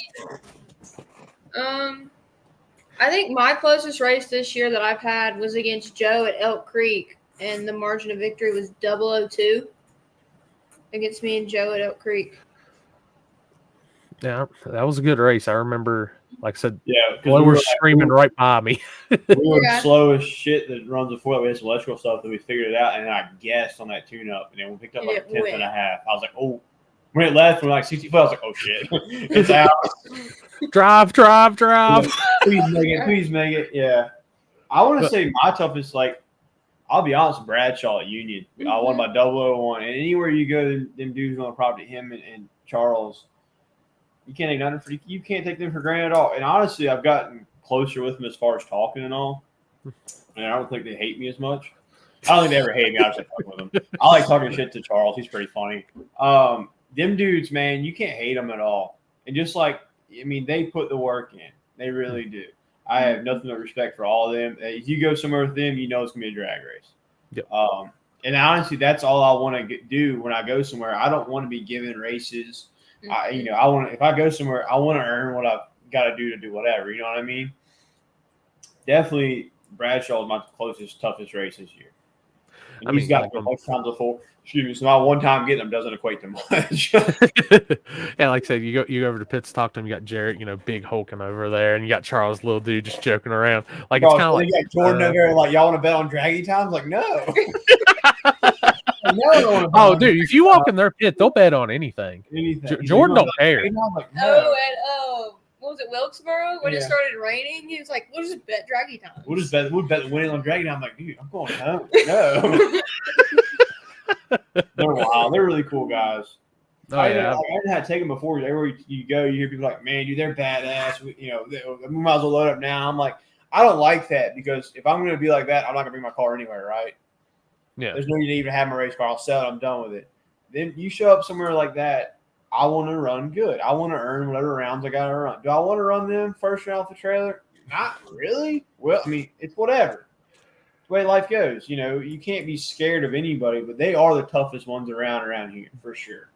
I think my closest race this year that I've had was against Joe at Elk Creek, and the margin of victory was 002 against me and Joe at Elk Creek.
Yeah, that was a good race. I remember, like I said,
we
were screaming right by me.
We were slow as shit that runs before. We had some electrical stuff that we figured it out, and then I guessed on that tune-up, and then we picked up like a 10th and a half. I was like, oh. When it left, we're like 60 foot. I was like, oh, shit. It's out.
Drive.
Please make it. Yeah. I want to say my toughest, I'll be honest, Bradshaw at Union. I won my 001. And anywhere you go, them dudes on the property, him and Charles, you can't take nothing you can't take them for granted at all. And honestly, I've gotten closer with them as far as talking and all. And I don't think they hate me as much. I don't think they ever hate me. I just like talking with them. I like talking shit to Charles. He's pretty funny. Them dudes, man, you can't hate them at all. And just they put the work in. They really do. I have nothing but respect for all of them. If you go somewhere with them, you know it's going to be a drag race.
Yep.
And honestly, that's all I want to do when I go somewhere. I don't want to be given races. If I go somewhere, I want to earn what I've got to do whatever. You know what I mean? Definitely, Bradshaw is my closest, toughest race this year. And he's got times before. Excuse me. So my one time getting them doesn't equate to much.
Yeah, like I said, you go over to pits, talk to him. You got Jarrett, big hulking over there, and you got Charles, little dude, just joking around. Like it's kind of like
you got Jordan over there. Like, y'all want to bet on draggy times? Like, no.
Oh, dude, if you walk in their pit, they'll bet on anything. Jordan don't care.
Like, no.
What was it, Wilkesboro? When it started raining, he was like, we'll just bet draggy times.
We'll bet winning on draggy time. I'm like, dude, I'm going home. No. They're wild. They're really cool guys. I didn't have to take them before. Everywhere you go, you hear people like, man, dude, they're badass. We might as well load up now. I'm like, I don't like that because if I'm going to be like that, I'm not going to bring my car anywhere, right?
Yeah.
There's no need to even have my race car. I'll sell it. I'm done with it. Then you show up somewhere like that, I want to run good. I want to earn whatever rounds I got to run. Do I want to run them first round off the trailer? Not really. Well, I mean, it's whatever. It's the way life goes. You can't be scared of anybody, but they are the toughest ones around here for sure.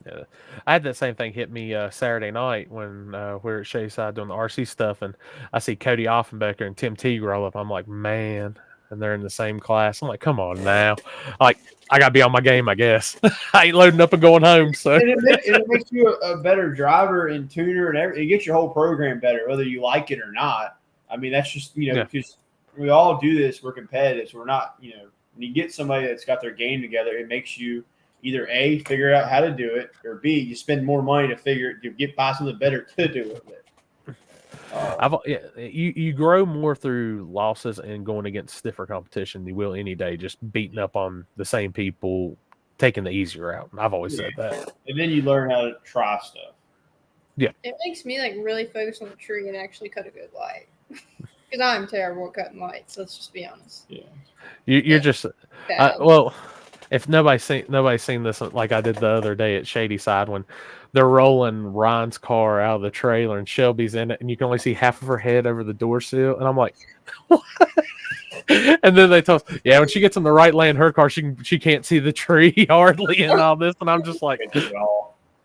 Yeah, I had that same thing hit me Saturday night when we're at Shayside doing the RC stuff, and I see Cody Offenbecker and Tim Teague roll up. I'm like, man, and they're in the same class. I'm like, come on now. Like, I got to be on my game, I guess. I ain't loading up and going home. So
it makes you a better driver and tuner and everything. It gets your whole program better, whether you like it or not. I mean, that's just, because we all do this. We're competitive. So we're not, when you get somebody that's got their game together, it makes you either A, figure out how to do it, or B, you spend more money to buy something better to do it with.
You grow more through losses and going against stiffer competition than you will any day just beating up on the same people, taking the easier route. I've always said that.
And then you learn how to try stuff.
Yeah.
It makes me really focus on the tree and actually cut a good light. Because I'm terrible at cutting lights, let's just be honest.
Yeah.
You're just if nobody's seen this like I did the other day at Shady Side when they're rolling Ryan's car out of the trailer and Shelby's in it and you can only see half of her head over the door sill and I'm like, what? And then they tell us, when she gets in the right lane, her car she can't see the tree hardly and all this and I'm just like,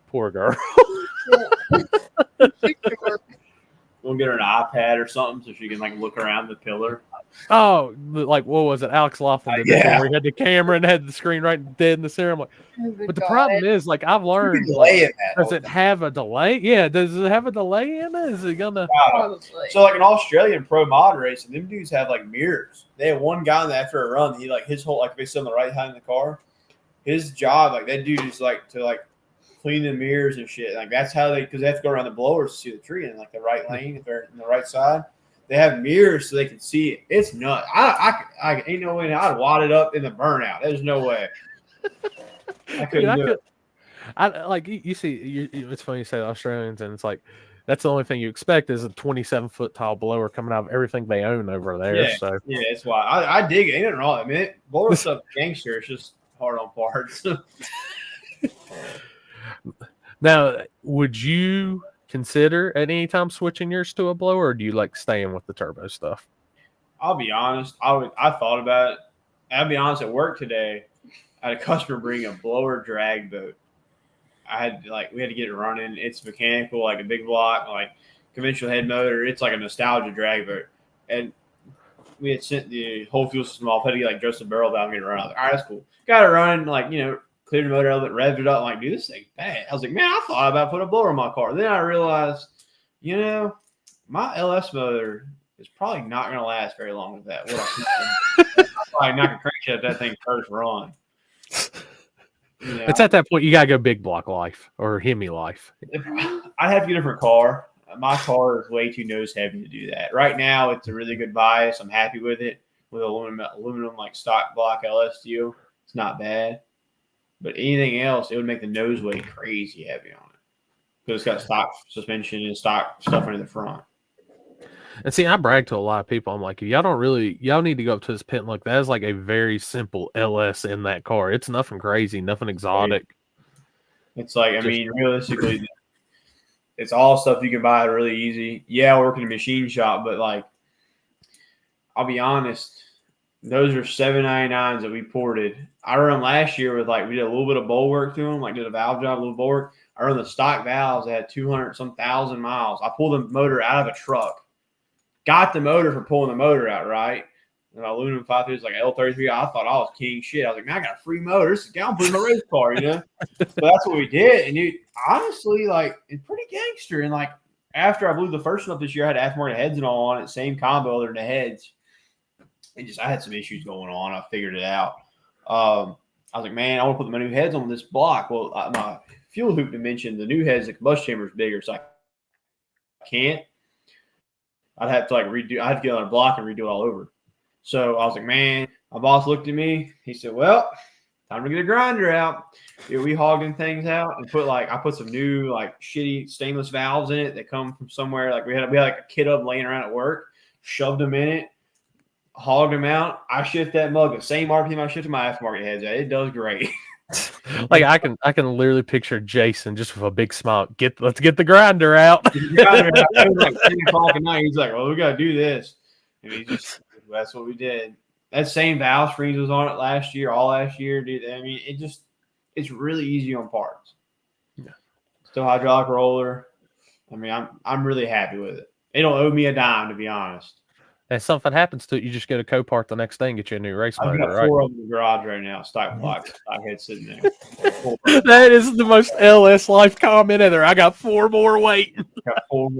poor girl.
We'll get her an iPad or something so she can look around the pillar.
Oh, what was it? Alex Laughlin did that where he had the camera and had the screen right dead in the center. I'm like, but the problem is, I've learned, does it have a delay? Yeah, does it have a delay in it? Is it gonna?
So, an Australian pro mod racing, them dudes have mirrors. They have one guy after a run. He his whole if they sit on the right side in the car, his job that dude is to clean the mirrors and shit. That's how because they have to go around the blowers to see the tree in the right lane if they're in the right side. They have mirrors so they can see it. It's nuts. I ain't no way I'd wad it up in the burnout. There's no way. I couldn't do it.
You see, it's funny you say the Australians, and it's that's the only thing you expect is a 27-foot tall blower coming out of everything they own over there.
Yeah,
so
yeah, that's why I dig it. Ain't nothing wrong. I mean, blower stuff gangster. It's just hard on parts.
Now, would you consider at any time switching yours to a blower, or do you staying with the turbo stuff?
I'll be honest. I thought about it. I'll be honest. At work today, I had a customer bring a blower drag boat. I had we had to get it running. It's mechanical, a big block, conventional head motor. It's a nostalgia drag boat, and we had sent the whole fuel system off. Had to get just a barrel down and get it run. I was like, all right, that's cool. Got it running, cleared the motor out of it, revved it up. I'm dude, this thing's bad. I was like, man, I thought about putting a blower in my car. Then I realized, my LS motor is probably not going to last very long with that. I'm probably not going to crank that thing first run.
It's at that point you got to go big block life or Hemi life.
I'd have to get a different car. My car is way too nose heavy to do that. Right now, it's a really good bias. I'm happy with it. With aluminum stock block LS steel, it's not bad. But anything else, it would make the nose weight crazy heavy on it. Because it's got stock suspension and stock stuff in the front.
And see, I brag to a lot of people. I'm like, y'all need to go up to this pit and look. That is a very simple LS in that car. It's nothing crazy, nothing exotic.
It's realistically, it's all stuff you can buy really easy. Yeah, I work in a machine shop, but I'll be honest, those are $7.99s that we ported. I run last year with we did a little bit of bowl work to them, did a valve job, a little bowl work. I run the stock valves that had 200-some-thousand miles. I pulled the motor out of a truck. Got the motor for pulling the motor out, right? And my aluminum 5.3 is L33. I thought I was king shit. I was like, man, I got a free motor. This is down in my race car, So that's what we did. And honestly, it's pretty gangster. And after I blew the first one up this year, I had aftermarket heads and all on it, same combo other than the heads. I had some issues going on. I figured it out. I was like, man, I want to put my new heads on this block. Well, my fuel hoop dimension, the new heads, the combustion chamber is bigger, so I can't. I'd have to redo. I had to get on a block and redo it all over. So I was like, man, my boss looked at me. He said, well, time to get a grinder out. We hogging things out and I put some new shitty stainless valves in it that come from somewhere. We had a kit of them laying around at work, shoved them in it. Hogged them out. I shift that mug the same RPM I shifted my aftermarket heads at. It does great.
I can literally picture Jason just with a big smile. Let's get the grinder out.
It was 10 o'clock at night. He's like, well, we got to do this. And that's what we did. That same valve springs was on it all last year, dude. I mean, it's really easy on parts.
Yeah.
Still hydraulic roller. I mean, I'm really happy with it. They don't owe me a dime, to be honest.
And if something happens to it, you just get a Copart the next day and get you a new race motor,
I've got
right?
4 of them in the garage right now, stock blocks, stock head sitting there.
That is the most LS life comment ever. I got 4 more waiting.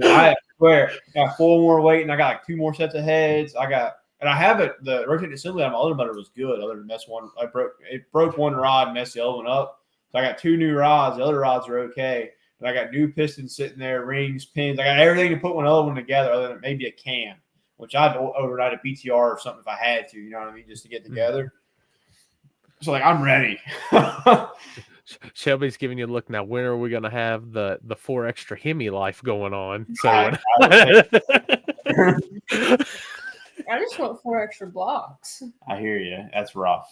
I swear, I got 4 more waiting. I got 2 more sets of heads. I got And I have it. The rotating assembly on my other motor was good. Other than mess one, it broke one rod and messed the other one up. So I got 2 new rods. The other rods are okay. But I got new pistons sitting there, rings, pins. I got everything to put one other one together, other than maybe a cam, which I'd overnight a BTR or something if I had to. You know what I mean? Just to get together. So like I'm ready.
Shelby's giving you a look now. When are we going to have the 4 extra Hemi life going on? So
I just want 4 extra blocks.
I hear you. That's rough.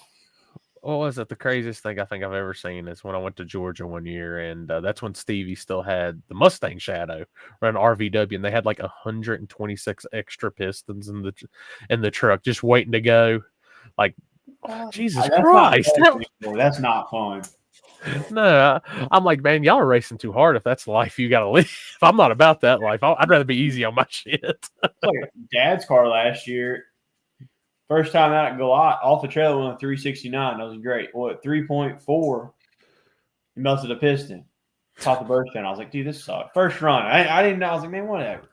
What was it? The craziest thing I think I've ever seen is when I went to Georgia one year, and that's when Stevie still had the Mustang Shadow or an RVW, and they had like 126 extra pistons in the truck just waiting to go. Like, Jesus Christ,
That's not fun.
No, I'm like, man, y'all are racing too hard. If that's the life you got to live, I'm not about that life. I'd rather be easy on my shit.
Like Dad's car last year. First time out at Galot, off the trailer went a 369. That was great. Well, at 3.4, he melted a piston. Caught the burst down. I was like, dude, this sucks. First run. I didn't know. I was like, man, whatever.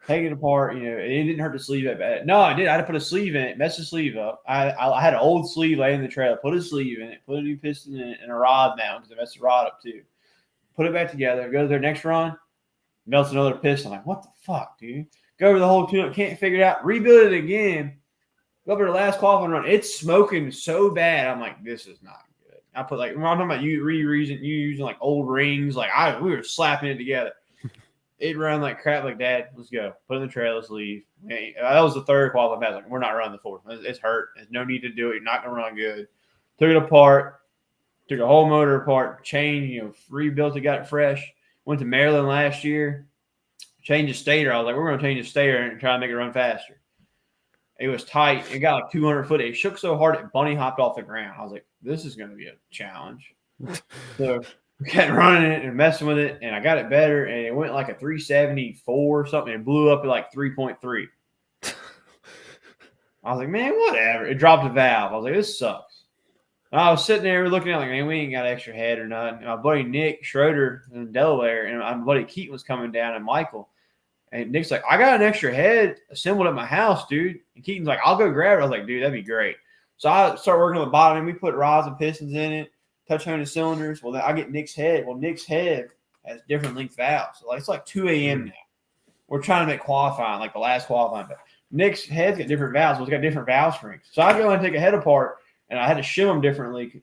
Take it apart. You know, it didn't hurt the sleeve that bad. No, I did. I had to put a sleeve in it, mess the sleeve up. I had an old sleeve laying in the trailer, put a sleeve in it, put a new piston in it, and a rod mount because I messed the rod up too. Put it back together. Go to their next run, melts another piston. I'm like, what the fuck, dude? Go over the whole tune-up, can't figure it out. Rebuild it again. Go over the last qualifying run. It's smoking so bad. I'm like, this is not good. I put like, I'm talking about you using like old rings. Like we were slapping it together. It ran like crap. Like, Dad, let's go. Put it in the trailer. Let's leave. That was the third qualifying pass. Like, we're not running the 4th. It's hurt. There's no need to do it. You're not gonna run good. Took it apart. Took a whole motor apart. Changed. Rebuilt it. Got it fresh. Went to Maryland last year. Changed the stator. I was like, we're gonna change the stator and try to make it run faster. It was tight. It got like 200 foot. It shook so hard it bunny hopped off the ground. I was like, this is going to be a challenge. So we kept running it and messing with it, and I got it better, and it went like a 374 or something. It blew up at like 3.3. I was like, man, whatever. It dropped the valve. I was like, this sucks. And I was sitting there looking at it like, man, we ain't got extra head or nothing. And my buddy Nick Schroeder in Delaware, and my buddy Keaton was coming down, and Michael. And Nick's like, I got an extra head assembled at my house, dude. And Keaton's like, I'll go grab it. I was like, dude, that'd be great. So I start working on the bottom, and we put rods and pistons in it, touch on the cylinders. Well, then I get Nick's head. Well, Nick's head has different length valves. So it's like 2 a.m. now. We're trying to make qualifying, like the last qualifying. But Nick's head's got different valves. Well, it's got different valve strings. So I go and take a head apart, and I had to shim them differently.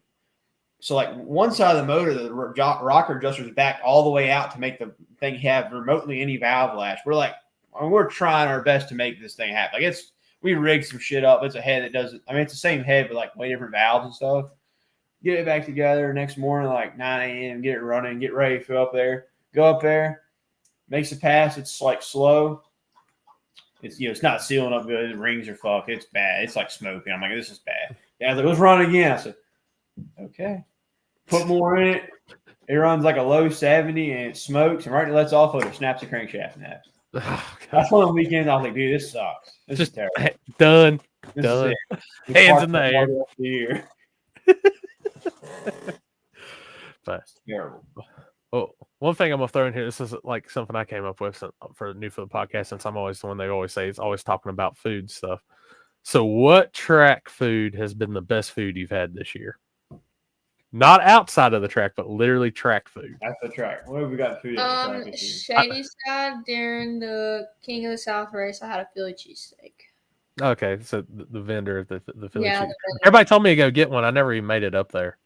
So, like, one side of the motor, the rocker adjuster is backed all the way out to make the thing have remotely any valve lash. We're trying our best to make this thing happen. Like, we rigged some shit up. It's a head that doesn't – I mean, it's the same head, but, like, way different valves and stuff. Get it back together next morning, like 9 a.m., get it running, get ready to go up there. Go up there, makes a pass. It's, like, slow. It's, it's not sealing up good. The rings are fucked. It's bad. It's, like, smoking. I'm like, this is bad. Yeah, I was like, let's run again. I said, okay. Put more in it. It runs like a low 70 and it smokes. And right when it lets off of it, snaps the crankshaft in half. That's one of the weekends I was like, dude, this sucks. This is terrible.
Done.
This
done.
is
Hands in the air. But
it's terrible.
Oh, one thing I'm gonna throw in here. This is like something I came up with for the New for the podcast. Since I'm always the one they always say is always talking about food stuff. So, what track food has been the best food you've had this year? Not outside of the track, but literally track food.
That's the track. What have we got food at the track this year?
Shady side during the King of the South race, I had a Philly cheesesteak.
Okay, so the vendor, the Philly cheese.
The
Everybody told me to go get one. I never even made it up there.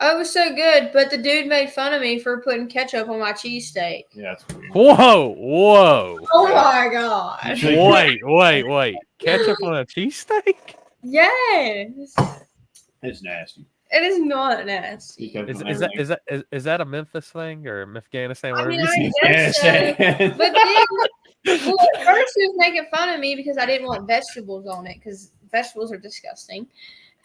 Oh, it was so good, but the dude made fun of me for putting ketchup on my cheesesteak.
Yeah, that's weird.
Whoa.
Oh, my gosh.
Wait. Ketchup on a cheesesteak?
Yes.
It's nasty.
It is not nasty.
Is that a Memphis thing or Afghanistan?
I mean, I guess so. But then, at first he was making fun of me because I didn't want vegetables on it because vegetables are disgusting.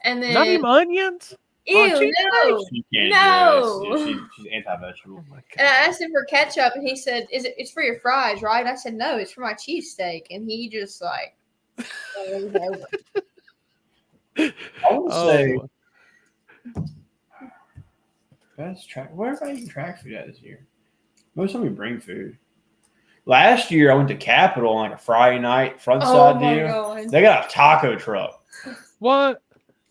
And then
not even onions.
Ew, no.
She's anti-vegetable.
Oh
and I asked him for ketchup, and he said, "It's for your fries, right?" And I said, "No, it's for my cheesesteak." And he just like, over.
I would say best track. Where have I eaten track food at this year? Most of we bring food. Last year, I went to Capitol on like a Friday night front
Oh
side
my
deal.
god.
They got a taco truck.
What?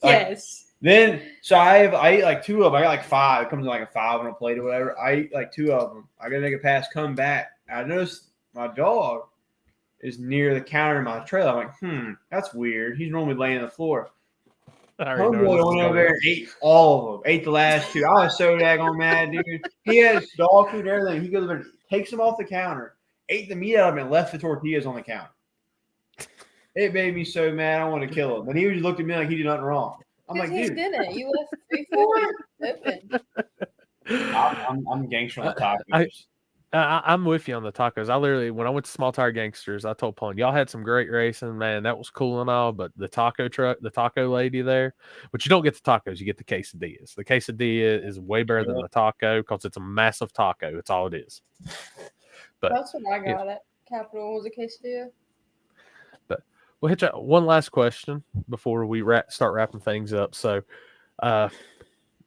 Yes.
Then, so I ate like 2 of them. I got like 5. It comes in like a 5 on a plate or whatever. I ate like 2 of them. I got to make a pass, come back. I noticed my dog is near the counter in my trailer. I'm like, that's weird. He's normally laying on the floor.
I already know where this
Homeboy
is
went over
going.
there and ate all of them. Ate the last 2. I was so daggone mad, dude. He has dog food and everything. He goes over and takes them off the counter, ate the meat out of them, and left the tortillas on the counter. It made me so mad. I wanted to kill him. But he just looked at me like he did nothing wrong. I'm like,
he
dude.
didn't. You left free food open.
I'm gangster on the tacos.
I'm with you on the tacos. I literally, when I went to Small Tire Gangsters, I told Pun, y'all had some great racing, man. That was cool and all, but the taco truck, the taco lady there, but you don't get the tacos, you get the quesadillas. The quesadilla is way better than the taco because it's a massive taco. It's all it is. But
that's what I got at Capitol was a quesadilla.
But we'll hit you one last question before we start wrapping things up. So,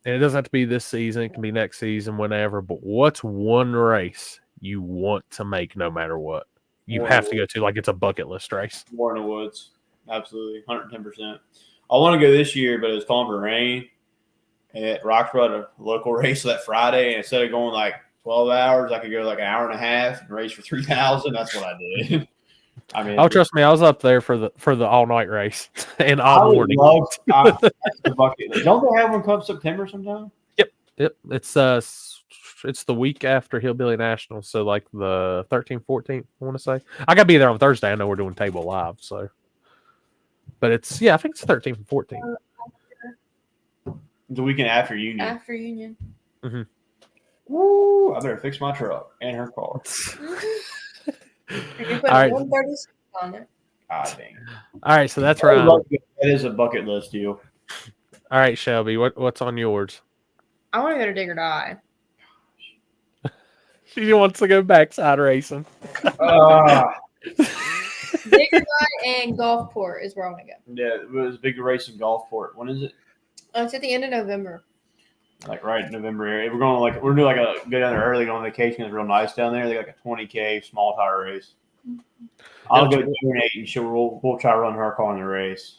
and it doesn't have to be this season. It can be next season, whenever. But what's one race you want to make no matter what? You have to go to, like it's a bucket list race.
War in the Woods. Absolutely. 110%. I want to go this year, but it was calling for rain. And at Roxborough, a local race that Friday. And instead of going like 12 hours, I could go like an hour and a half and race for 3,000. That's what I did. I mean,
oh, trust me, I was up there for the all night race and all morning.
That's the bucket list. Don't they have one come September sometime?
Yep. It's the week after Hillbilly National, so like the 13th, 14th, I want to say. I got to be there on Thursday. I know we're doing table live, so. But I think it's 13th and 14th.
The weekend after Union.
After Union.
Mm-hmm.
Woo! I better fix my truck and her car.
You put
All right.
136 on it.
God dang.
All right, so that's right.
That is a bucket list deal.
All right, Shelby, what's on yours?
I want to go to Dig or Die.
She wants to go backside racing.
Dig or Die and Gulfport is where I want to go.
Yeah, it was a big race in Gulfport. When is it?
It's at the end of November.
Like right in November area. We're doing go down there early, go on vacation. It's real nice down there. They got like a 20K small tire race. I'll go donate and we'll try to run her car in the race.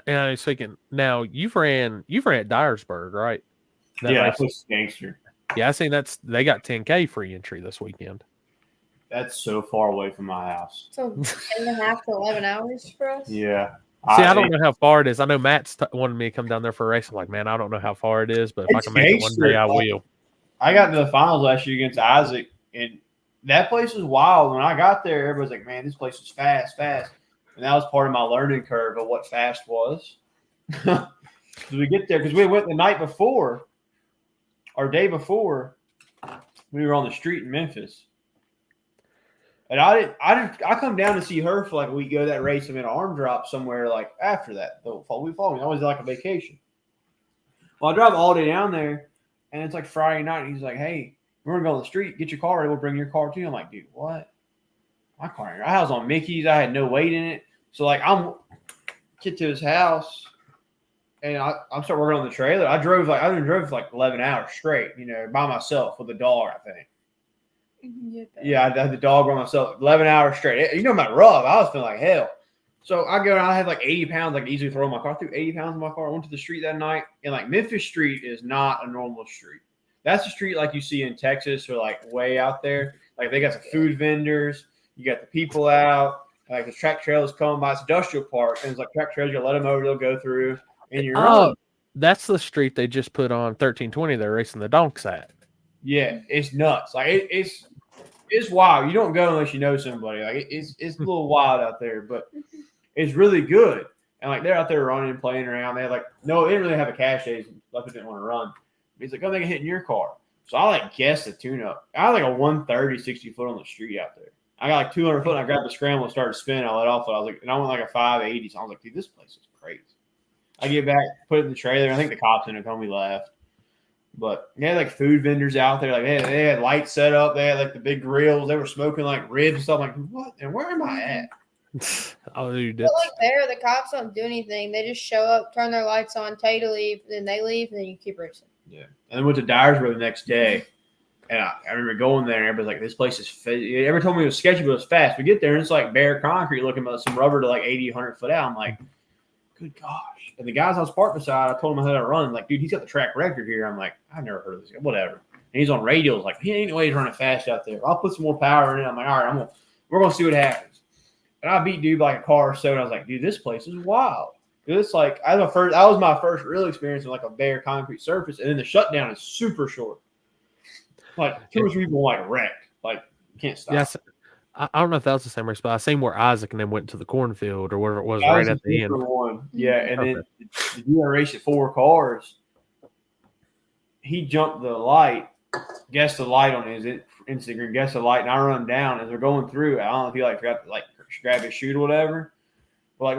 And I was thinking, now you've ran at Dyersburg, right?
That's gangster.
Yeah, I seen they got 10K free entry this weekend.
That's so far away from my house.
So 10.5 to 11 hours for us?
Yeah.
See, I don't know how far it is. I know Matt's wanted me to come down there for a race. I'm like, man, I don't know how far it is, but if I can make it one day, I will.
I got into the finals last year against Isaac, and that place was wild. When I got there, everybody's like, man, this place is fast. And that was part of my learning curve of what fast was. So we get there, because we went the night before, or day before, we were on the street in Memphis. And I come down to see her for like a week, go to that race, and then arm drop somewhere like after that. The week following, I was like a vacation. Well, I drive all day down there, and it's like Friday night, and he's like, hey, we're going to go on the street, get your car, and we'll bring your car too. I'm like, dude, what? My car, I was on Mickey's, I had no weight in it. So like get to his house, and I'm start working on the trailer. I drove for like 11 hours straight, by myself with a dog, I think. Yeah, I had the dog by myself 11 hours straight. My rough. I was feeling like hell. So I go and I had like 80 pounds, like easily throw my car. I threw 80 pounds in my car. I went to the street that night, and like Memphis Street is not a normal street. That's a street like you see in Texas or like way out there. Like they got some food vendors. You got the people out. Like the track trailers coming by. It's industrial park, and it's like track trailers. You let them over, they'll go through, and you're on.
That's the street they just put on 1320. They're racing the donks at.
Yeah, it's nuts. Like it's wild. You don't go unless you know somebody. Like it's a little wild out there, but it's really good. And like they're out there running and playing around. They had they didn't really have a cash days. Luckily didn't want to run. He's like, make a hit in your car. So I guessed the tune up. I had like a 130, 60 foot on the street out there. I got like 200 foot. And I grabbed the scramble and started spinning. I let off. And I went like a 580. So I was like, dude, this place is crazy. I get back, put it in the trailer. I think the cops didn't come. We left. But they had like food vendors out there. Like they had lights set up. They had like the big grills. They were smoking like ribs and stuff. I'm like, what? And where am I at?
Oh, dude.
But like there, the cops don't do anything. They just show up, turn their lights on, tell you to leave, then they leave, and then you keep racing.
Yeah. And then went to Dyersburg the next day. And I remember going there, and everybody's like, "This place is." Everyone told me it was sketchy, but it was fast. We get there, and it's like bare concrete, looking at some rubber to like 80, 100 foot out. I'm like, "Good gosh!" And the guys I was parked beside, I told him how to run. Like, dude, he's got the track record here. I'm like, I've never heard of this guy. Whatever. And he's on radials. Like, he ain't no way he's running fast out there. I'll put some more power in it. I'm like, all right, we're gonna see what happens. And I beat dude by like a car or so, and I was like, dude, this place is wild. It's like that was my first real experience in like a bare concrete surface, and then the shutdown is super short. Like 2 or 3 people like wrecked. Like can't stop.
Yes, I don't know if that was the same race, but I seen where Isaac and then went to the cornfield or whatever it was
That
right
was
at the end.
One. Yeah, and then the dude raced at 4 cars. He jumped the light, guessed the light on his Instagram, guessed the light, and I run down as they're going through. I don't know if he like forgot to like grab his chute or whatever. But like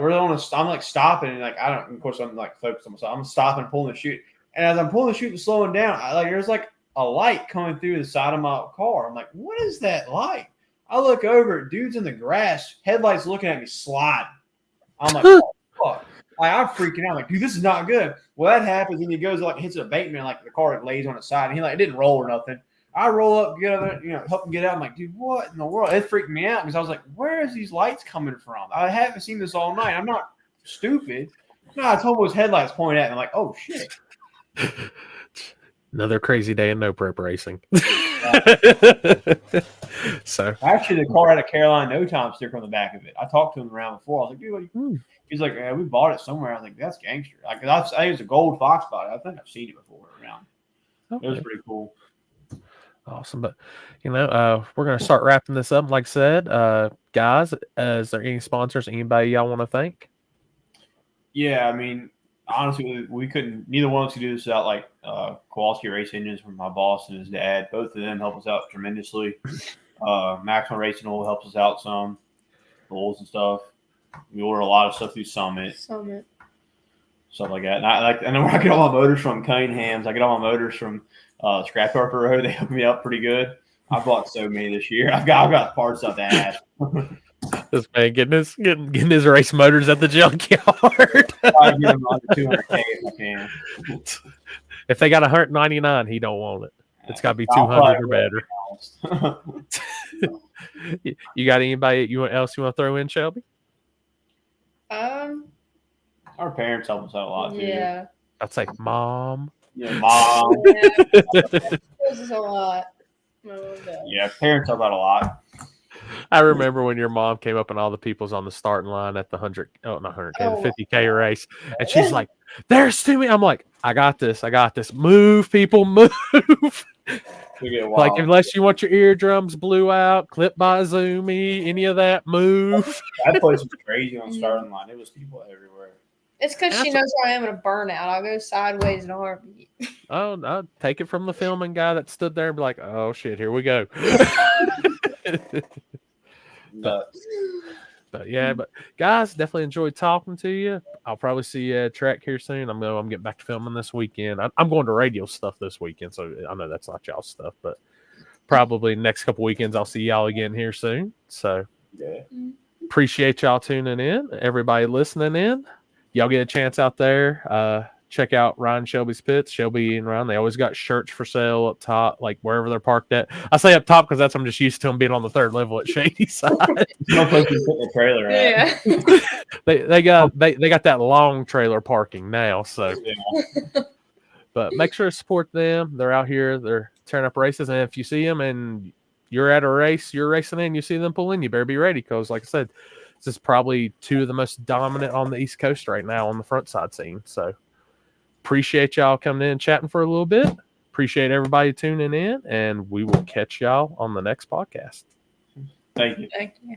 I'm like stopping and like I don't. Of course, I'm like focused on myself. I'm stopping, pulling the chute, and as I'm pulling the chute and slowing down, there's like a light coming through the side of my car. I'm like, what is that light? I look over, dude's in the grass, headlights looking at me sliding. I'm like, oh, fuck. Like, I'm freaking out. I'm like, dude, this is not good. Well, that happens, and he goes, like, hits a bankman, like, the car lays on its side, and he, like, it didn't roll or nothing. I roll up, get up, help him get out. I'm like, dude, what in the world? It freaked me out because I was like, where is these lights coming from? I haven't seen this all night. I'm not stupid. No, I told him his headlights pointed at me. I'm like, oh, shit.
Another crazy day in no prep racing. So
actually, the car had a Carolina No Time sticker on the back of it. I talked to him around before. I was like, dude, he's like, we bought it somewhere. I was like, that's gangster. Like, I think it's a gold Fox body. I think I've seen it before around. Okay. It was pretty cool.
Awesome. But, we're going to start wrapping this up. Like I said, guys, is there any sponsors, anybody y'all want to thank?
Yeah, I mean, honestly, we couldn't. Neither one of us could do this without like Quality Race Engines from my boss and his dad. Both of them help us out tremendously. Maximum Racing Oil helps us out some, oils and stuff. We order a lot of stuff through Summit, stuff like that. And I know where I get all my motors from. Cunningham's. I get all my motors from Scrap Harper Road. They hook me up pretty good. I bought so many this year. I've got parts up to ask.
This man getting his race motors at the junkyard.
I give him under $200K if I can.
If they got $199, he don't want it. It's got to be 200 or better. You got anybody else you want to throw in, Shelby?
Our parents help us out a lot too.
Yeah.
I'd say mom.
Yeah, mom.
This is a lot.
Yeah, parents help out a lot.
I remember when your mom came up and all the people's on the starting line at the 50K race, and she's like, "There's too many." I'm like, "I got this. Move, people, move." Like, unless you want your eardrums blew out, clip by Zoomy, any of that, move.
That place was crazy on starting line. It was people everywhere.
It's because she knows how I am in a burnout. I'll go sideways in a heartbeat.
Oh, I'll take it from the filming guy that stood there and be like, "Oh shit, here we go." But yeah, but guys, definitely enjoyed talking to you. I'll probably see you at track here soon. I'm getting back to filming this weekend. I'm going to radio stuff this weekend, so I know that's not y'all's stuff, but probably next couple weekends I'll see y'all again here soon. So
yeah,
appreciate y'all tuning in. Everybody listening in, y'all get a chance out there. Check out Ryan Shelby's Pits. Shelby and Ryan, they always got shirts for sale up top, like wherever they're parked at. I say up top because I'm just used to them being on the third level at Shady Side.
No place to put the trailer at.
Yeah.
they got that long trailer parking now. So, yeah. But make sure to support them. They're out here. They're tearing up races, and if you see them and you're at a race, you're racing in, you see them pull in, you better be ready because, like I said, this is probably two of the most dominant on the East Coast right now on the front side scene. So. Appreciate y'all coming in and chatting for a little bit. Appreciate everybody tuning in, and we will catch y'all on the next podcast.
Thank you.
Thank you.